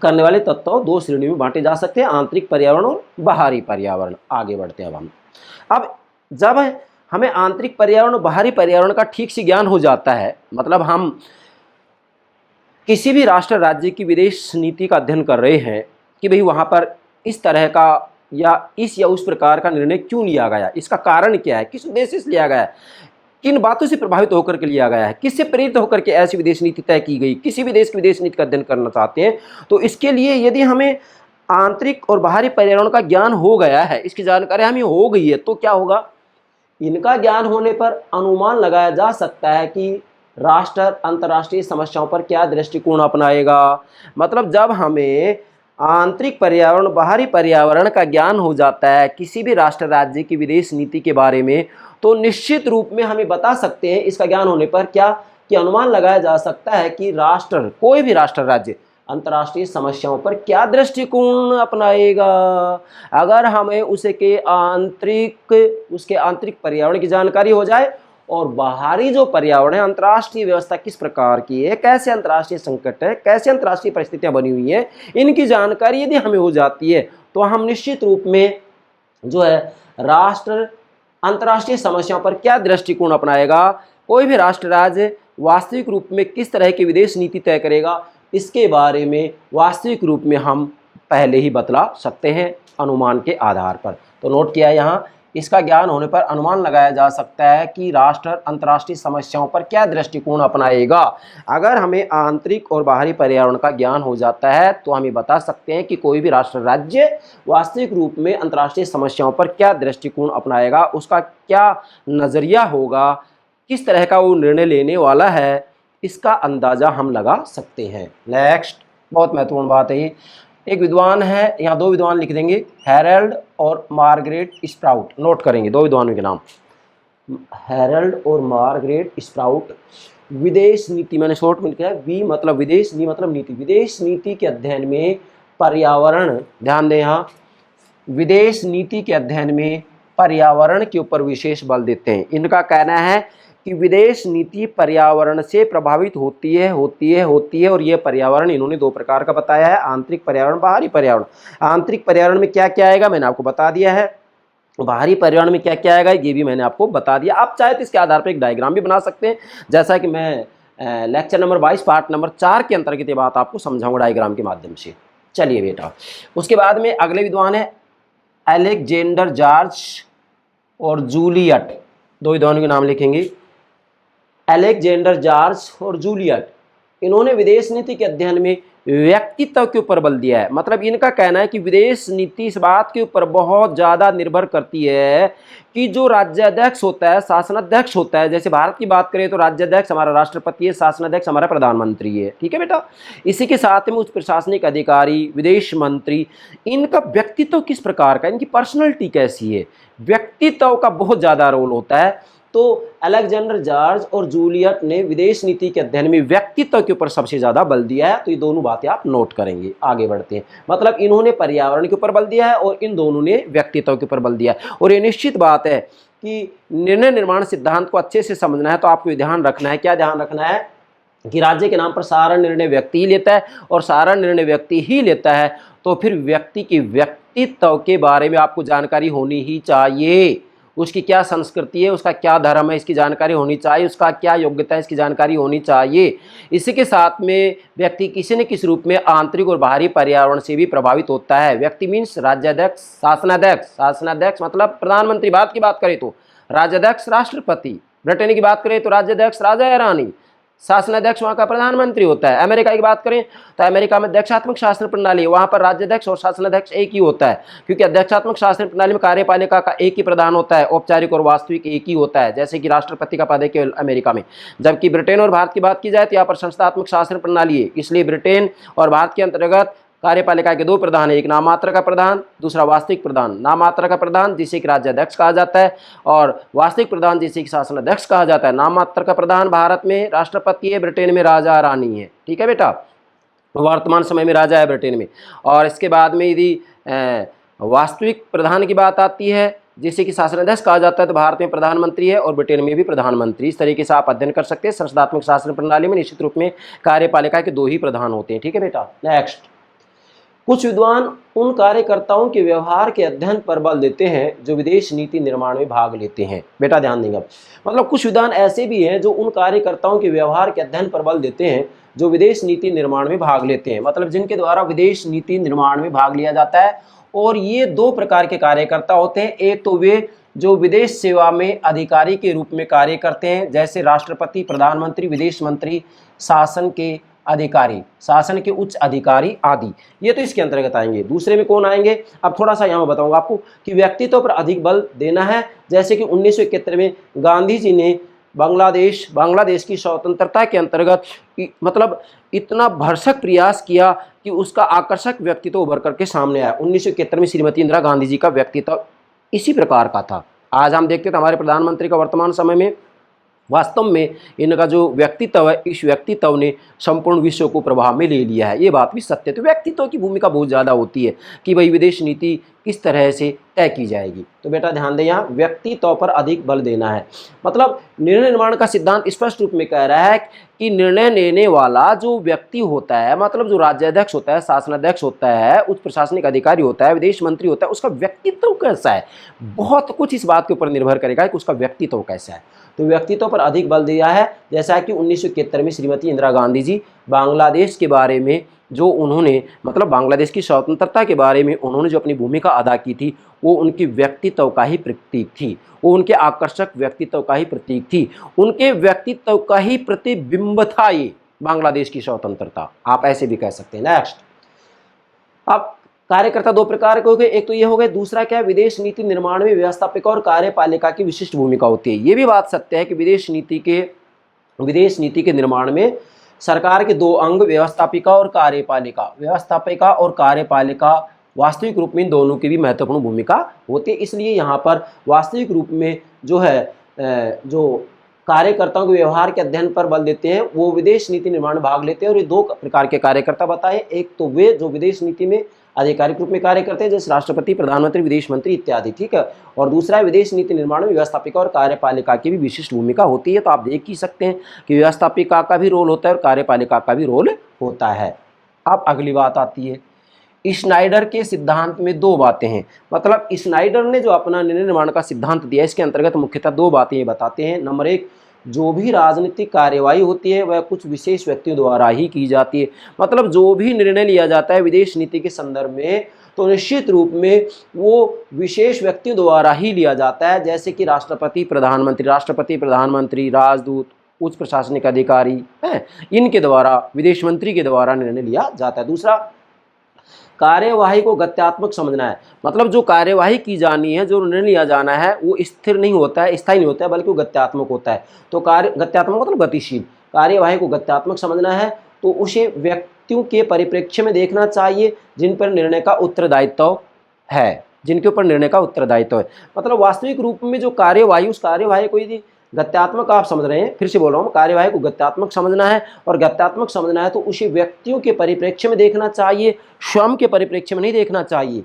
करने वाले तत्व दो श्रेणियों में बांटे जा सकते हैं, आंतरिक पर्यावरण और बाहरी पर्यावरण। आगे बढ़ते हैं अब जब हमें आंतरिक पर्यावरण और बाहरी पर्यावरण का ठीक से ज्ञान हो जाता है, मतलब हम किसी भी राष्ट्र राज्य की विदेश नीति का अध्ययन कर रहे हैं कि भाई वहाँ पर इस तरह का या उस प्रकार का निर्णय क्यों लिया गया, इसका कारण क्या है, किस उद्देश्य से लिया गया है, किन बातों से प्रभावित होकर के लिया गया है, किससे प्रेरित होकर के ऐसी विदेश नीति तय की गई, किसी भी देश की विदेश नीति का अध्ययन करना चाहते हैं तो इसके लिए यदि हमें आंतरिक और बाहरी पर्यावरण का ज्ञान हो गया है, इसकी जानकारी हमें हो गई है, तो क्या होगा, इनका ज्ञान होने पर अनुमान लगाया जा सकता है कि राष्ट्र अंतर्राष्ट्रीय समस्याओं पर क्या दृष्टिकोण अपनाएगा। मतलब जब हमें आंतरिक पर्यावरण बाहरी पर्यावरण का ज्ञान हो जाता है किसी भी राष्ट्र राज्य की विदेश नीति के बारे में, तो निश्चित रूप में हमें बता सकते हैं, इसका ज्ञान होने पर क्या कि अनुमान लगाया जा सकता है कि राष्ट्र, कोई भी राष्ट्र राज्य अंतर्राष्ट्रीय समस्याओं पर क्या दृष्टिकोण अपनाएगा। अगर हमें उसके आंतरिक पर्यावरण की जानकारी हो जाए और बाहरी जो पर्यावरण है, अंतर्राष्ट्रीय व्यवस्था किस प्रकार की है, कैसे अंतर्राष्ट्रीय संकट है, कैसे अंतर्राष्ट्रीय परिस्थितियां बनी हुई हैं, इनकी जानकारी यदि हमें हो जाती है तो हम निश्चित रूप में जो है राष्ट्र अंतर्राष्ट्रीय समस्याओं पर क्या दृष्टिकोण अपनाएगा, कोई भी राष्ट्र राज्य वास्तविक रूप में किस तरह की विदेश नीति तय करेगा, इसके बारे में वास्तविक रूप में हम पहले ही बतला सकते हैं अनुमान के आधार पर। तो नोट किया यहाँ, इसका ज्ञान होने पर अनुमान लगाया जा सकता है कि राष्ट्र अंतर्राष्ट्रीय समस्याओं पर क्या दृष्टिकोण अपनाएगा। अगर हमें आंतरिक और बाहरी पर्यावरण का ज्ञान हो जाता है तो हम ये बता सकते हैं कि कोई भी राष्ट्र राज्य वास्तविक रूप में अंतर्राष्ट्रीय समस्याओं पर क्या दृष्टिकोण अपनाएगा, उसका क्या नज़रिया होगा, किस तरह का वो निर्णय लेने वाला है, इसका अंदाज़ा हम लगा सकते हैं। नेक्स्ट, बहुत महत्वपूर्ण बात है ये, एक विद्वान है, यहाँ दो विद्वान लिख देंगे, हैरल्ड और मार्गरेट स्प्राउट, नोट करेंगे दो विद्वानों के नाम, हैरल्ड और मार्गरेट स्प्राउट। विदेश नीति, मैंने शॉर्ट में लिखा है, वी मतलब विदेश, नी मतलब नीति। विदेश नीति के अध्ययन में पर्यावरण, ध्यान दें यहाँ, विदेश नीति के अध्ययन में पर्यावरण के ऊपर विशेष बल देते हैं। इनका कहना है कि विदेश नीति पर्यावरण से प्रभावित होती है और ये पर्यावरण इन्होंने दो प्रकार का बताया है, आंतरिक पर्यावरण, बाहरी पर्यावरण। आंतरिक पर्यावरण में क्या क्या आएगा मैंने आपको बता दिया है, बाहरी पर्यावरण में क्या क्या आएगा ये भी मैंने आपको बता दिया। आप चाहे तो इसके आधार पर एक डायग्राम भी बना सकते हैं, जैसा कि मैं लेक्चर नंबर 22 पार्ट नंबर 4 के अंतर्गत ये बात आपको समझाऊंगा डायग्राम के माध्यम से। चलिए बेटा, उसके बाद में अगले विद्वान है अलेक्जेंडर जॉर्ज और जूलियट, दो विद्वानों के नाम लिखेंगे, अलेक्जेंडर जॉर्ज और जूलियट। इन्होंने विदेश नीति के अध्ययन में व्यक्तित्व के ऊपर बल दिया है। मतलब इनका कहना है कि विदेश नीति इस बात के ऊपर बहुत ज़्यादा निर्भर करती है कि जो राज्याध्यक्ष होता है, शासनाध्यक्ष होता है, जैसे भारत की बात करें तो राज्याध्यक्ष हमारा राष्ट्रपति है, शासनाध्यक्ष हमारा प्रधानमंत्री है, ठीक है बेटा। इसी के साथ में उच्च प्रशासनिक अधिकारी, विदेश मंत्री, इनका व्यक्तित्व किस प्रकार का, इनकी पर्सनैलिटी कैसी है, व्यक्तित्व का बहुत ज़्यादा रोल होता है। तो अलेक्जेंडर जॉर्ज और जूलियट ने विदेश नीति के अध्ययन में व्यक्तित्व के ऊपर सबसे ज़्यादा बल दिया है। तो ये दोनों बातें आप नोट करेंगे। आगे बढ़ते हैं, मतलब इन्होंने पर्यावरण के ऊपर बल दिया है और इन दोनों ने व्यक्तित्व के ऊपर बल दिया है। और ये निश्चित बात है कि निर्णय निर्माण सिद्धांत को अच्छे से समझना है तो आपको ध्यान रखना है, क्या ध्यान रखना है कि राज्य के नाम पर सारा निर्णय व्यक्ति ही लेता है और सारा निर्णय व्यक्ति ही लेता है, तो फिर व्यक्ति की व्यक्तित्व के बारे में आपको जानकारी होनी ही चाहिए। उसकी क्या संस्कृति है, उसका क्या धर्म है, इसकी जानकारी होनी चाहिए, उसका क्या योग्यता है, इसकी जानकारी होनी चाहिए। इसी के साथ में व्यक्ति किसी न किसी रूप में आंतरिक और बाहरी पर्यावरण से भी प्रभावित होता है। व्यक्ति मीन्स राज्याध्यक्ष, शासनाध्यक्ष, शासनाध्यक्ष मतलब प्रधानमंत्री, भारत की बात करें तो राज्याध्यक्ष राष्ट्रपति, ब्रिटेन की बात करें तो राज्याध्यक्ष राजा या रानी, शासनाध्यक्ष वहाँ का प्रधानमंत्री होता है। अमेरिका की बात करें तो अमेरिका में अध्यक्षात्मक शासन प्रणाली है, वहाँ पर राज्याध्यक्ष और शासनाध्यक्ष एक ही होता है, क्योंकि अध्यक्षात्मक शासन प्रणाली में कार्यपालिका का एक ही प्रधान होता है, औपचारिक और वास्तविक एक ही होता है, जैसे कि राष्ट्रपति का पद है केवल अमेरिका में। जबकि ब्रिटेन और भारत की बात की जाए तो यहाँ पर संस्थात्मक शासन प्रणाली है, इसलिए ब्रिटेन और भारत के अंतर्गत कार्यपालिका के दो प्रधान है, एक नाममात्र का प्रधान, दूसरा वास्तविक प्रधान। नाममात्र का प्रधान जिसे कि राज्याध्यक्ष कहा जाता है और वास्तविक प्रधान जिसे कि शासनाध्यक्ष कहा जाता है। नाममात्र का प्रधान भारत में राष्ट्रपति है, ब्रिटेन में राजा रानी है, ठीक है बेटा, वर्तमान समय में राजा है ब्रिटेन में। और इसके बाद में यदि वास्तविक प्रधान की बात आती है जिसे कि शासनाध्यक्ष कहा जाता है तो भारत में प्रधानमंत्री है और ब्रिटेन में भी प्रधानमंत्री। इस तरीके से आप अध्ययन कर सकते हैं। संस्थात्मक शासन प्रणाली में निश्चित रूप में कार्यपालिका के दो ही प्रधान होते हैं, ठीक है बेटा। नेक्स्ट, कुछ विद्वान उन कार्यकर्ताओं के व्यवहार के अध्ययन पर बल देते हैं जो विदेश नीति निर्माण में भाग लेते हैं। बेटा ध्यान देंगे, मतलब कुछ विद्वान ऐसे भी हैं जो उन कार्यकर्ताओं के व्यवहार के अध्ययन पर बल देते हैं जो विदेश नीति निर्माण में भाग लेते हैं, मतलब जिनके द्वारा विदेश नीति निर्माण में भाग लिया जाता है। और ये दो प्रकार के कार्यकर्ता होते हैं। एक तो वे जो विदेश सेवा में अधिकारी के रूप में कार्य करते हैं, जैसे राष्ट्रपति, प्रधानमंत्री, विदेश मंत्री, शासन के अधिकारी, शासन के उच्च अधिकारी आदि, ये तो इसके अंतर्गत आएंगे। दूसरे में कौन आएंगे, अब थोड़ा सा यहाँ मैं बताऊंगा आपको कि व्यक्तित्व पर अधिक बल देना है। जैसे कि 1971 में गांधी जी ने बांग्लादेश की स्वतंत्रता के अंतर्गत मतलब इतना भरसक प्रयास किया कि उसका आकर्षक व्यक्तित्व उभर करके सामने आया। 1971 में श्रीमती इंदिरा गांधी जी का व्यक्तित्व इसी प्रकार का था। आज हम देखते थे हमारे प्रधानमंत्री का वर्तमान समय में वास्तव में इनका जो व्यक्तित्व है, इस व्यक्तित्व ने संपूर्ण विश्व को प्रभाव में ले लिया है। ये बात भी सत्य है। तो व्यक्तित्व की भूमिका बहुत ज़्यादा होती है कि भाई विदेश नीति किस तरह से तय की जाएगी। तो बेटा ध्यान दें, यहाँ व्यक्तित्व पर अधिक बल देना है। मतलब निर्णय निर्माण का सिद्धांत स्पष्ट रूप में कह रहा है कि निर्णय लेने वाला जो व्यक्ति होता है, मतलब जो राज्याध्यक्ष होता है, शासनाध्यक्ष होता है, उच्च प्रशासनिक अधिकारी होता है, विदेश मंत्री होता है, उसका व्यक्तित्व कैसा है, बहुत कुछ इस बात के ऊपर निर्भर करेगा कि उसका व्यक्तित्व कैसा है। तो व्यक्तित्व पर अधिक बल दिया है। जैसा कि 1971 में श्रीमती इंदिरा गांधी जी बांग्लादेश के बारे में जो उन्होंने मतलब बांग्लादेश की स्वतंत्रता के बारे में उन्होंने जो अपनी भूमिका अदा की थी, वो उनकी व्यक्तित्व का ही प्रतीक थी, वो उनके आकर्षक व्यक्तित्व का ही प्रतीक थी, उनके व्यक्तित्व का ही प्रतिबिंब था ये बांग्लादेश की स्वतंत्रता, आप ऐसे भी कह सकते हैं। नेक्स्ट, अब कार्यकर्ता दो प्रकार के हो गए, एक तो ये हो गए, दूसरा क्या है, विदेश नीति निर्माण में व्यवस्थापिका और कार्यपालिका की विशिष्ट भूमिका होती है। ये भी बात सत्य है कि विदेश नीति के निर्माण में सरकार के दो अंग व्यवस्थापिका और कार्यपालिका, व्यवस्थापिका और कार्यपालिका वास्तविक रूप में इन दोनों की भी महत्वपूर्ण भूमिका होती है। इसलिए यहाँ पर वास्तविक रूप में जो है जो कार्यकर्ताओं के व्यवहार के अध्ययन पर बल देते हैं वो विदेश नीति निर्माण में भाग लेते हैं। और ये दो प्रकार के कार्यकर्ता बताए, एक तो वे जो विदेश नीति में आधिकारिक रूप में कार्य करते हैं जैसे राष्ट्रपति, प्रधानमंत्री, विदेश मंत्री इत्यादि, ठीक है। और दूसरा है विदेश नीति निर्माण में व्यवस्थापिका और कार्यपालिका की भी विशिष्ट भूमिका होती है। तो आप देख ही सकते हैं कि व्यवस्थापिका का भी रोल होता है और कार्यपालिका का भी रोल होता है। अब अगली बात आती है, स्नाइडर के सिद्धांत में दो बातें हैं। मतलब स्नाइडर ने जो अपना निर्णय निर्माण का सिद्धांत दिया, इसके अंतर्गत मुख्यतः दो बातें ये बताते हैं। नंबर एक, जो भी राजनीतिक कार्यवाही होती है वह कुछ विशेष व्यक्तियों द्वारा ही की जाती है। मतलब जो भी निर्णय लिया जाता है विदेश नीति के संदर्भ में तो निश्चित रूप में वो विशेष व्यक्तियों द्वारा ही लिया जाता है, जैसे कि राष्ट्रपति, प्रधानमंत्री, राजदूत, उच्च प्रशासनिक अधिकारी हैं, इनके द्वारा, विदेश मंत्री के द्वारा निर्णय लिया जाता है। दूसरा, कार्यवाही को गत्यात्मक समझना है। मतलब जो कार्यवाही की जानी है, जो निर्णय लिया जाना है, वो स्थिर नहीं होता है, स्थायी नहीं होता है, बल्कि वो गत्यात्मक होता है। तो गत्यात्मक मतलब गतिशील। कार्यवाही को गत्यात्मक समझना है तो उसे व्यक्तियों के परिप्रेक्ष्य में देखना चाहिए जिन पर निर्णय का उत्तरदायित्व है, जिनके ऊपर निर्णय का उत्तरदायित्व है। मतलब वास्तविक रूप में जो कार्यवाही, उस कार्यवाही को यदि गत्यात्मक आप समझ रहे हैं, फिर से बोल रहा हूँ, कार्यवाही को गत्यात्मक समझना है और गत्यात्मक समझना है तो उसे व्यक्तियों के परिप्रेक्ष्य में देखना चाहिए, स्वयं के परिप्रेक्ष्य में नहीं देखना चाहिए।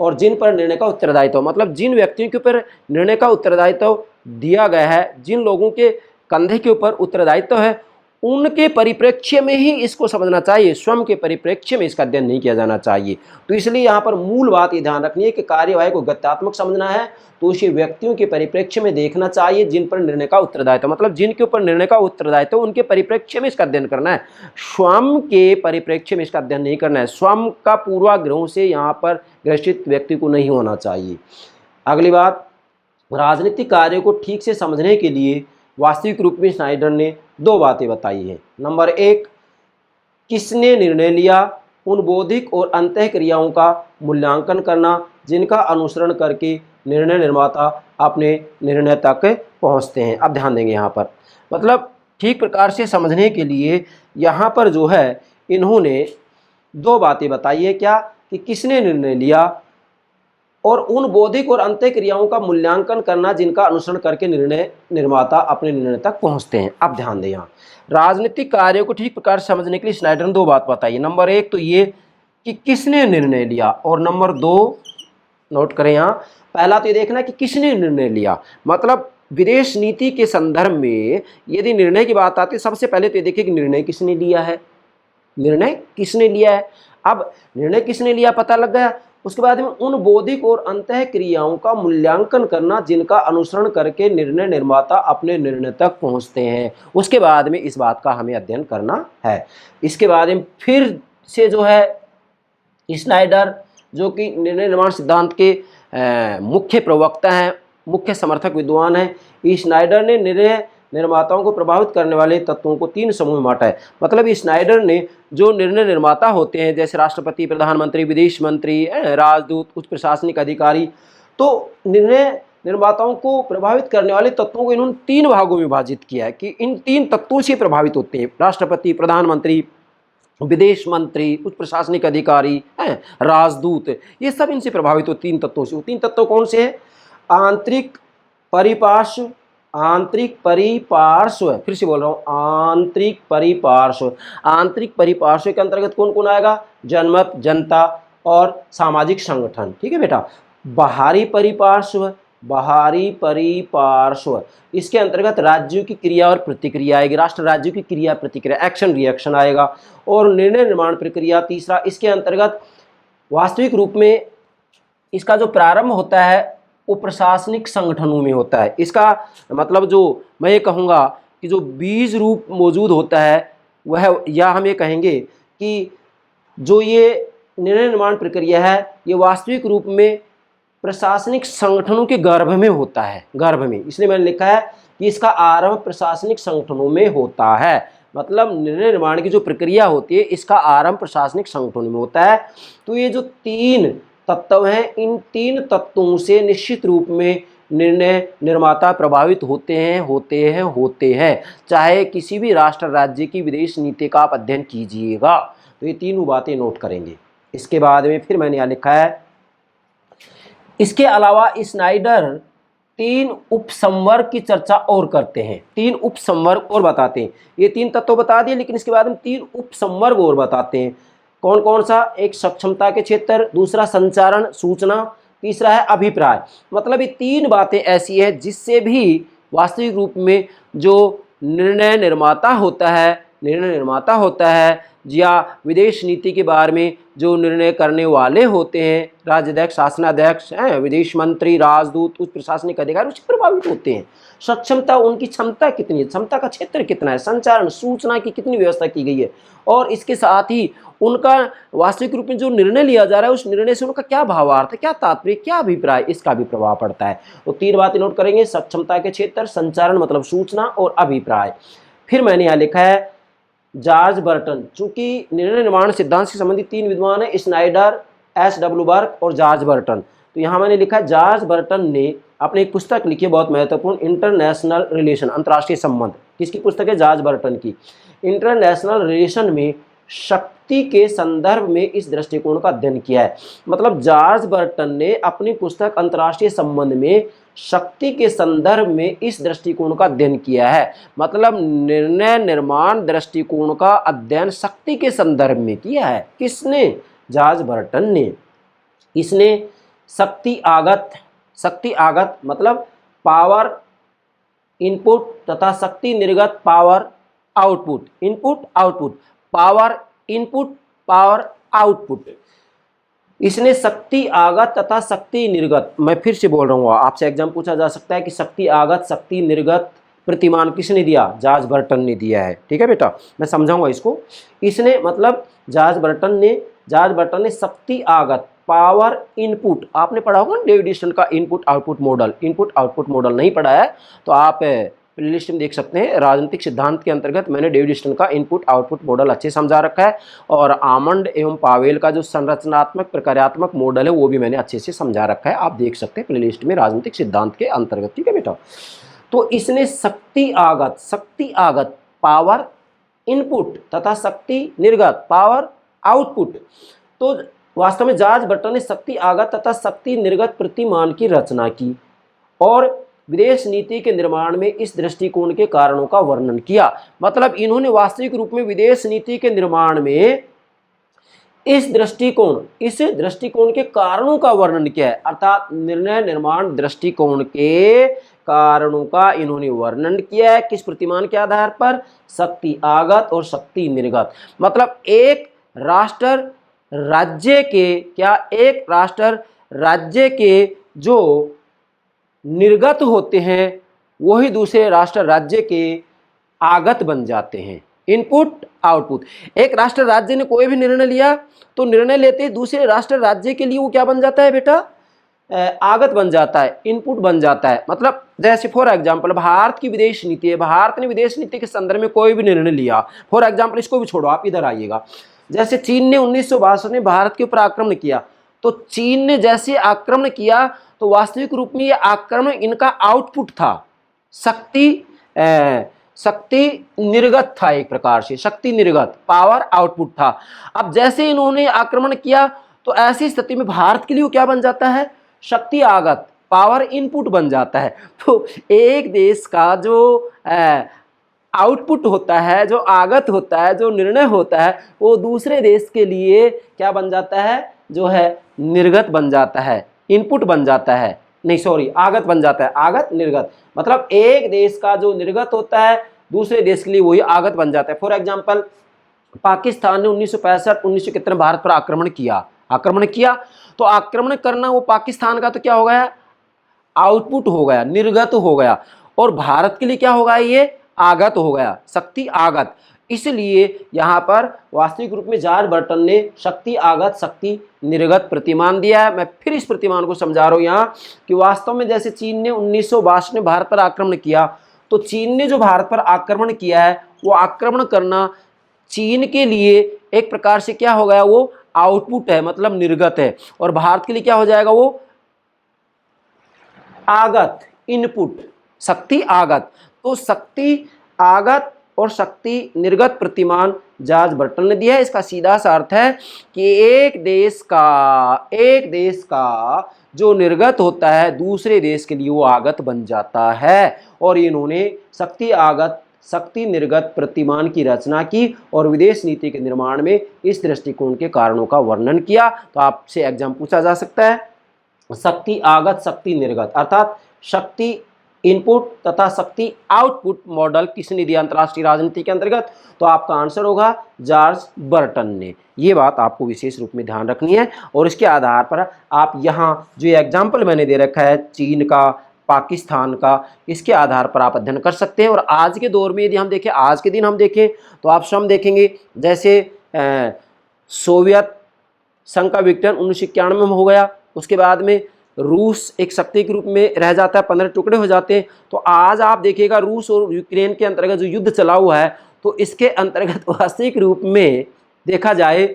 और जिन पर निर्णय का उत्तरदायित्व, मतलब जिन व्यक्तियों के ऊपर निर्णय का उत्तरदायित्व दिया गया है, जिन लोगों के कंधे के ऊपर उत्तरदायित्व है, उनके परिप्रेक्ष्य में ही इसको समझना चाहिए, स्वयं के परिप्रेक्ष्य में इसका अध्ययन नहीं किया जाना चाहिए। तो इसलिए यहाँ पर मूल बात ये ध्यान रखनी है कि कार्यवाही को गत्यात्मक समझना है तो उसे व्यक्तियों के परिप्रेक्ष्य में देखना चाहिए जिन पर निर्णय का उत्तरदायित्व, मतलब जिनके ऊपर निर्णय का उत्तरदायित्व उनके परिप्रेक्ष्य में इसका अध्ययन करना है, स्वयं के परिप्रेक्ष्य में इसका अध्ययन नहीं करना है। स्वयं का पूर्वाग्रहों से यहाँ पर ग्रसित व्यक्ति को नहीं होना चाहिए। अगली बात, राजनीतिक कार्यों को ठीक से समझने के लिए वास्तविक रूप में स्नाइडर ने दो बातें बताई हैं। नंबर एक, किसने निर्णय लिया, उन बौद्धिक और अंतः क्रियाओं का मूल्यांकन करना जिनका अनुसरण करके निर्णय निर्माता अपने निर्णय तक पहुंचते हैं। अब ध्यान देंगे यहाँ पर, मतलब ठीक प्रकार से समझने के लिए यहाँ पर जो है इन्होंने दो बातें बताई है। क्या कि किसने निर्णय लिया और उन बौद्धिक और अंतः क्रियाओं का मूल्यांकन करना जिनका अनुसरण करके निर्णय निर्माता अपने निर्णय तक पहुंचते हैं। अब ध्यान दें, यहाँ राजनीतिक कार्यों को ठीक प्रकार से समझने के लिए स्नाइडर ने दो बात बताई। नंबर एक तो ये कि किसने निर्णय लिया, और नंबर दो, नोट करें यहाँ, पहला तो ये देखना कि किसने निर्णय लिया। मतलब विदेश नीति के संदर्भ में यदि निर्णय की बात आती है, सबसे पहले तो ये देखिए कि निर्णय किसने लिया है, निर्णय किसने लिया है। अब निर्णय किसने लिया पता लग गया, उसके बाद में उन बौद्धिक और अंतः क्रियाओं का मूल्यांकन करना जिनका अनुसरण करके निर्णय निर्माता अपने निर्णय तक पहुंचते हैं। उसके बाद में इस बात का हमें अध्ययन करना है। इसके बाद में फिर से जो है स्नाइडर, जो कि निर्णय निर्माण सिद्धांत के मुख्य प्रवक्ता हैं, मुख्य समर्थक विद्वान हैं, स्नाइडर ने निर्णय निर्माताओं को प्रभावित करने वाले तत्वों को 3 समूह में बांटा है। मतलब स्नाइडर ने जो निर्णय निर्माता होते हैं, जैसे राष्ट्रपति, प्रधानमंत्री, विदेश मंत्री, राजदूत, उच्च प्रशासनिक अधिकारी, तो निर्णय निर्माताओं को प्रभावित करने वाले तत्वों को इन्होंने 3 भागों में विभाजित किया है कि इन 3 तत्वों से प्रभावित होते हैं। राष्ट्रपति, प्रधानमंत्री, विदेश मंत्री, उच्च प्रशासनिक अधिकारी, राजदूत, ये सब इनसे प्रभावित हो 3 तत्वों से। वो 3 तत्व कौन से हैं? आंतरिक परिपार्श्व, आंतरिक परिपार्श्व, फिर से बोल रहा हूँ, आंतरिक परिपार्श्व। आंतरिक परिपार्श्व के अंतर्गत कौन कौन आएगा? जनमत, जनता और सामाजिक संगठन। ठीक है बेटा। बाहरी परिपार्श्व, बाहरी परिपार्श्व, इसके अंतर्गत राज्यों की क्रिया और प्रतिक्रिया आएगी। राष्ट्र राज्यों की क्रिया प्रतिक्रिया, एक्शन रिएक्शन आएगा। और निर्णय निर्माण प्रक्रिया तीसरा, इसके अंतर्गत वास्तविक रूप में इसका जो प्रारंभ होता है वो प्रशासनिक संगठनों में होता है। इसका मतलब जो मैं ये कहूँगा कि जो बीज रूप मौजूद होता है वह, या हम ये कहेंगे कि जो ये निर्णय निर्माण प्रक्रिया है ये वास्तविक रूप में प्रशासनिक संगठनों के गर्भ में होता है, गर्भ में। इसलिए मैंने लिखा है कि इसका आरंभ प्रशासनिक संगठनों में होता है। मतलब निर्णय निर्माण की जो प्रक्रिया होती है इसका आरंभ प्रशासनिक संगठनों में होता है। तो ये जो 3 तत्व हैं, इन 3 तत्वों से निश्चित रूप में निर्णय निर्माता प्रभावित होते हैं। चाहे किसी भी राष्ट्र राज्य की विदेश नीति का आप अध्ययन कीजिएगा तो ये तीनों बातें नोट करेंगे। इसके बाद में फिर मैंने यहाँ लिखा है, इसके अलावा स्नाइडर 3 उपसंवर्ग की चर्चा और करते हैं। 3 उपसंवर्ग और बताते हैं। ये 3 तत्व बता दिए, लेकिन इसके बाद में 3 उपसंवर्ग और बताते हैं। कौन कौन सा? एक सक्षमता के क्षेत्र, दूसरा संचारण सूचना, तीसरा है अभिप्राय। मतलब ये 3 बातें ऐसी है जिससे भी वास्तविक रूप में जो निर्णय निर्माता होता है या विदेश नीति के बारे में जो निर्णय करने वाले होते हैं, राज्याध्यक्ष, शासनाध्यक्ष, विदेश मंत्री, राजदूत, उच्च प्रशासनिक अधिकारी, उससे प्रभावित होते हैं। सक्षमता, उनकी क्षमता कितनी है, क्षमता का क्षेत्र कितना है, संचारण सूचना की कितनी व्यवस्था की गई है, और इसके साथ ही उनका वास्तविक रूप में जो निर्णय लिया जा रहा है उस निर्णय से उनका क्या भावार्थ है, क्या तात्पर्य, क्या अभिप्राय, इसका भी प्रभाव पड़ता है। तो 3 बातें नोट करेंगे, सक्षमता के क्षेत्र, संचारण मतलब सूचना, और अभिप्राय। फिर मैंने यहाँ लिखा है जॉर्ज बर्टन, चूंकि निर्णय निर्माण सिद्धांत से संबंधित 3 विद्वान हैं, स्नाइडर, एस.डब्ल्यू. बर्क और जॉर्ज बर्टन। तो यहाँ मैंने लिखा है जॉर्ज बर्टन ने अपनी एक पुस्तक लिखी है बहुत महत्वपूर्ण, इंटरनेशनल रिलेशन, अंतर्राष्ट्रीय संबंध। किसकी पुस्तक है? जॉर्ज बर्टन की। इंटरनेशनल रिलेशन में शक्ति के संदर्भ में इस दृष्टिकोण का अध्ययन किया है। मतलब जॉर्ज बर्टन ने अपनी पुस्तक अंतर्राष्ट्रीय संबंध में शक्ति के संदर्भ में इस दृष्टिकोण का अध्ययन किया है। मतलब निर्णय निर्माण दृष्टिकोण का अध्ययन शक्ति के संदर्भ में किया है। किसने? जॉर्ज बर्टन ने। इसने शक्ति आगत मतलब पावर इनपुट तथा शक्ति निर्गत power output, input output, power input power output. इसने शक्ति आगत तथा शक्ति निर्गत, मैं फिर से बोल रहा हूँ, आपसे एग्जाम पूछा जा सकता है कि शक्ति आगत शक्ति निर्गत प्रतिमान किसने दिया? जॉर्ज बर्टन ने दिया है। ठीक है बेटा, मैं समझाऊंगा इसको। इसने मतलब जॉर्ज बर्टन ने शक्ति आगत पावर इनपुट, आपने पढ़ा होगा डेविड स्टर्न का इनपुट आउटपुट मॉडल नहीं पढ़ा है तो आप प्लेलिस्ट में देख सकते हैं। राजनीतिक सिद्धांत के अंतर्गत मैंने डेविड स्टर्न का इनपुट आउटपुट मॉडल अच्छे समझा रखा है, और आमंड एवं पावेल का जो संरचनात्मक प्रक्रियात्मक मॉडल है वो भी मैंने अच्छे से समझा रखा है। आप देख सकते हैं प्लेलिस्ट में राजनीतिक सिद्धांत के अंतर्गत। ठीक है बेटा, तो इसने शक्ति आगत पावर इनपुट तथा शक्ति निर्गत पावर आउटपुट, तो वास्तव में जॉर्ज बर्टन ने शक्ति आगत तथा शक्ति निर्गत प्रतिमान की रचना की और विदेश नीति के निर्माण में इस दृष्टिकोण के कारणों का वर्णन किया। मतलब इन्होंने वास्तविक रूप में विदेश नीति के निर्माण में इस दृष्टिकोण के कारणों का वर्णन किया है, अर्थात निर्णय निर्माण दृष्टिकोण के कारणों का इन्होंने वर्णन किया है। किस प्रतिमान के आधार पर? शक्ति आगत और शक्ति निर्गत। मतलब एक राष्ट्र राज्य के जो निर्गत होते हैं वही दूसरे राष्ट्र राज्य के आगत बन जाते हैं, इनपुट आउटपुट। एक राष्ट्र राज्य ने कोई भी निर्णय लिया तो निर्णय लेते दूसरे राष्ट्र राज्य के लिए वो क्या बन जाता है बेटा? आगत बन जाता है, इनपुट बन जाता है। मतलब जैसे फॉर एग्जांपल भारत की विदेश नीति है, भारत ने विदेश नीति के संदर्भ में कोई भी निर्णय लिया, फॉर एग्जांपल इसको भी छोड़ो, आप इधर आइएगा। जैसे चीन ने 1962 में भारत के ऊपर आक्रमण किया, तो चीन ने जैसे आक्रमण किया तो वास्तविक रूप में यह आक्रमण इनका आउटपुट था, शक्ति निर्गत था, एक प्रकार से शक्ति निर्गत, पावर आउटपुट था। अब जैसे इन्होंने आक्रमण किया तो ऐसी स्थिति में भारत के लिए क्या बन जाता है, शक्ति आगत, पावर इनपुट बन जाता है। तो एक देश का जो आउटपुट होता है, जो आगत होता है, जो निर्णय होता है, वो दूसरे देश के लिए क्या बन जाता है, जो है निर्गत बन जाता है, इनपुट बन जाता है, नहीं सॉरी आगत बन जाता है, आगत निर्गत। मतलब एक देश का जो निर्गत होता है दूसरे देश के लिए वही आगत बन जाता है। फॉर एग्जांपल पाकिस्तान ने 1965-1971 भारत पर आक्रमण किया, तो आक्रमण करना वो पाकिस्तान का तो क्या हो गया, आउटपुट हो गया, निर्गत हो गया, और भारत के लिए क्या होगा, ये आगत हो गया, शक्ति आगत। इसलिए यहाँ पर वास्तविक रूप में जॉर्ज बर्टन ने शक्ति आगत शक्ति निर्गत प्रतिमान दिया है। मैं फिर इस प्रतिमान को समझा रहा हूँ यहाँ कि वास्तव में जैसे चीन ने 1962 में भारत पर आक्रमण किया, तो चीन ने जो भारत पर आक्रमण किया है वो आक्रमण करना चीन के लिए एक प्रकार से क्या हो गया, वो आउटपुट है, मतलब निर्गत है, और भारत के लिए क्या हो जाएगा, वो आगत, इनपुट, शक्ति आगत। तो शक्ति आगत और शक्ति निर्गत प्रतिमान जॉर्ज बर्टन ने दिया है। इसका सीधा सा अर्थ है कि एक देश का जो निर्गत होता है दूसरे देश के लिए वो आगत बन जाता है, और इन्होंने शक्ति आगत शक्ति निर्गत प्रतिमान की रचना की और विदेश नीति के निर्माण में इस दृष्टिकोण के कारणों का वर्णन किया। तो आपसे एग्जाम पूछा जा सकता है, शक्ति आगत शक्ति निर्गत अर्थात शक्ति इनपुट तथा शक्ति आउटपुट मॉडल किसने दिया अंतर्राष्ट्रीय राजनीति के अंतर्गत, तो आपका आंसर होगा जॉर्ज बर्टन ने। ये बात आपको विशेष रूप में ध्यान रखनी है, और इसके आधार पर आप यहाँ जो एग्जाम्पल मैंने दे रखा है चीन का, पाकिस्तान का, इसके आधार पर आप अध्ययन कर सकते हैं। और आज के दौर में यदि हम देखें, आज के दिन हम देखें तो आप स्वयं देखेंगे जैसे सोवियत संघ का विघटन 1991 में हो गया, उसके बाद में रूस एक शक्ति के रूप में रह जाता है, 15 टुकड़े हो जाते हैं। तो आज आप देखिएगा रूस और यूक्रेन के अंतर्गत जो युद्ध चला हुआ है, तो इसके अंतर्गत वास्तविक रूप में देखा जाए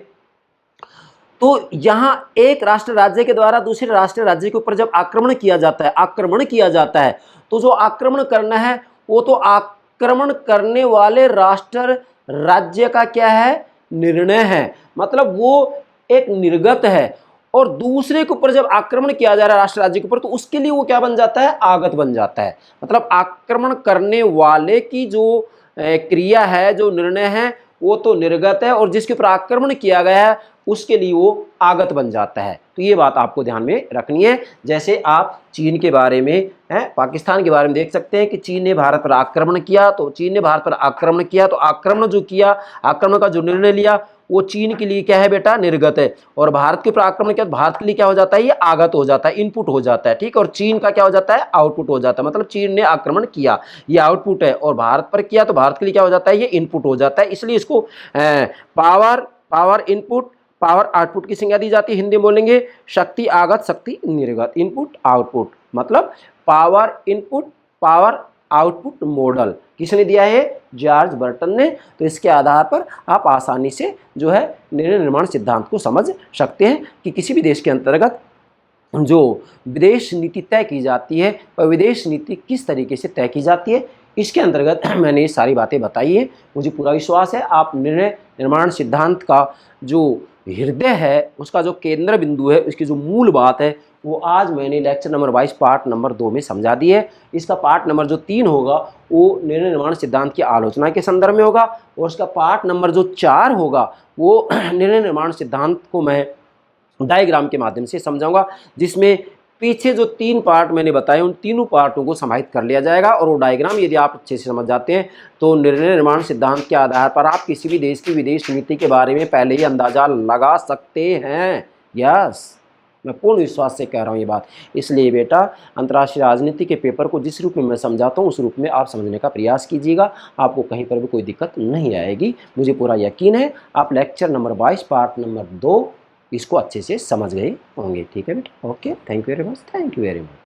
तो यहाँ एक राष्ट्र राज्य के द्वारा दूसरे राष्ट्र राज्य के ऊपर जब आक्रमण किया जाता है तो जो आक्रमण करना है वो तो आक्रमण करने वाले राष्ट्र राज्य का क्या है, निर्णय है, मतलब वो एक निर्गत है। और दूसरे के ऊपर जब आक्रमण किया जा रहा है राष्ट्र राज्य के ऊपर, तो उसके लिए वो क्या बन जाता है, आगत बन जाता है। मतलब आक्रमण करने वाले की जो क्रिया है, जो निर्णय है, वो तो निर्गत है, और जिसके ऊपर आक्रमण किया गया है उसके लिए वो आगत बन जाता है। तो ये बात आपको ध्यान में रखनी है। जैसे आप चीन के बारे में पाकिस्तान के बारे में देख सकते हैं कि चीन ने भारत पर आक्रमण किया, तो चीन ने भारत पर आक्रमण किया, तो आक्रमण जो किया, आक्रमण का जो निर्णय लिया वो चीन के लिए क्या है बेटा, निर्गत है, और भारत के ऊपर आक्रमण किया तो भारत के लिए क्या हो जाता है, ये आगत हो जाता है, इनपुट हो जाता है, ठीक। और चीन का क्या हो जाता है, आउटपुट हो जाता है। मतलब चीन ने आक्रमण किया, ये आउटपुट है, और भारत पर किया तो भारत के लिए क्या हो जाता है, ये इनपुट हो जाता है। इसलिए इसको पावर इनपुट पावर आउटपुट की संज्ञा दी जाती है। हिंदी में बोलेंगे शक्ति आगत शक्ति निर्गत, इनपुट आउटपुट, मतलब power input power output model किसने दिया है, जॉर्ज बर्टन ने। तो इसके आधार पर आप आसानी से जो है निर्णय निर्माण सिद्धांत को समझ सकते हैं कि किसी भी देश के अंतर्गत जो विदेश नीति तय की जाती है और विदेश नीति किस तरीके से तय की जाती है, इसके अंतर्गत मैंने ये सारी बातें बताई है। मुझे पूरा विश्वास है आप निर्णय निर्माण सिद्धांत का जो हृदय है, उसका जो केंद्र बिंदु है, उसकी जो मूल बात है, वो आज मैंने लेक्चर नंबर 22 पार्ट नंबर 2 में समझा दी है। इसका पार्ट नंबर जो 3 होगा वो निर्णय निर्माण सिद्धांत की आलोचना के संदर्भ में होगा, और उसका पार्ट नंबर जो 4 होगा वो निर्णय निर्माण सिद्धांत को मैं डायग्राम के माध्यम से समझाऊंगा, जिसमें पीछे जो 3 पार्ट मैंने बताए उन तीनों पार्टों को समाहित कर लिया जाएगा। और वो डायग्राम यदि आप अच्छे से समझ जाते हैं तो निर्णय निर्माण सिद्धांत के आधार पर आप किसी भी देश की विदेश नीति के बारे में पहले ही अंदाजा लगा सकते हैं। यस, मैं पूर्ण विश्वास से कह रहा हूँ ये बात। इसलिए बेटा अंतर्राष्ट्रीय राजनीति के पेपर को जिस रूप में मैं समझाता हूँ उस रूप में आप समझने का प्रयास कीजिएगा, आपको कहीं पर भी कोई दिक्कत नहीं आएगी, मुझे पूरा यकीन है। आप लेक्चर नंबर 22 पार्ट नंबर 2 इसको अच्छे से समझ गए होंगे। ठीक है बेटा, okay, thank you very much, thank you very much.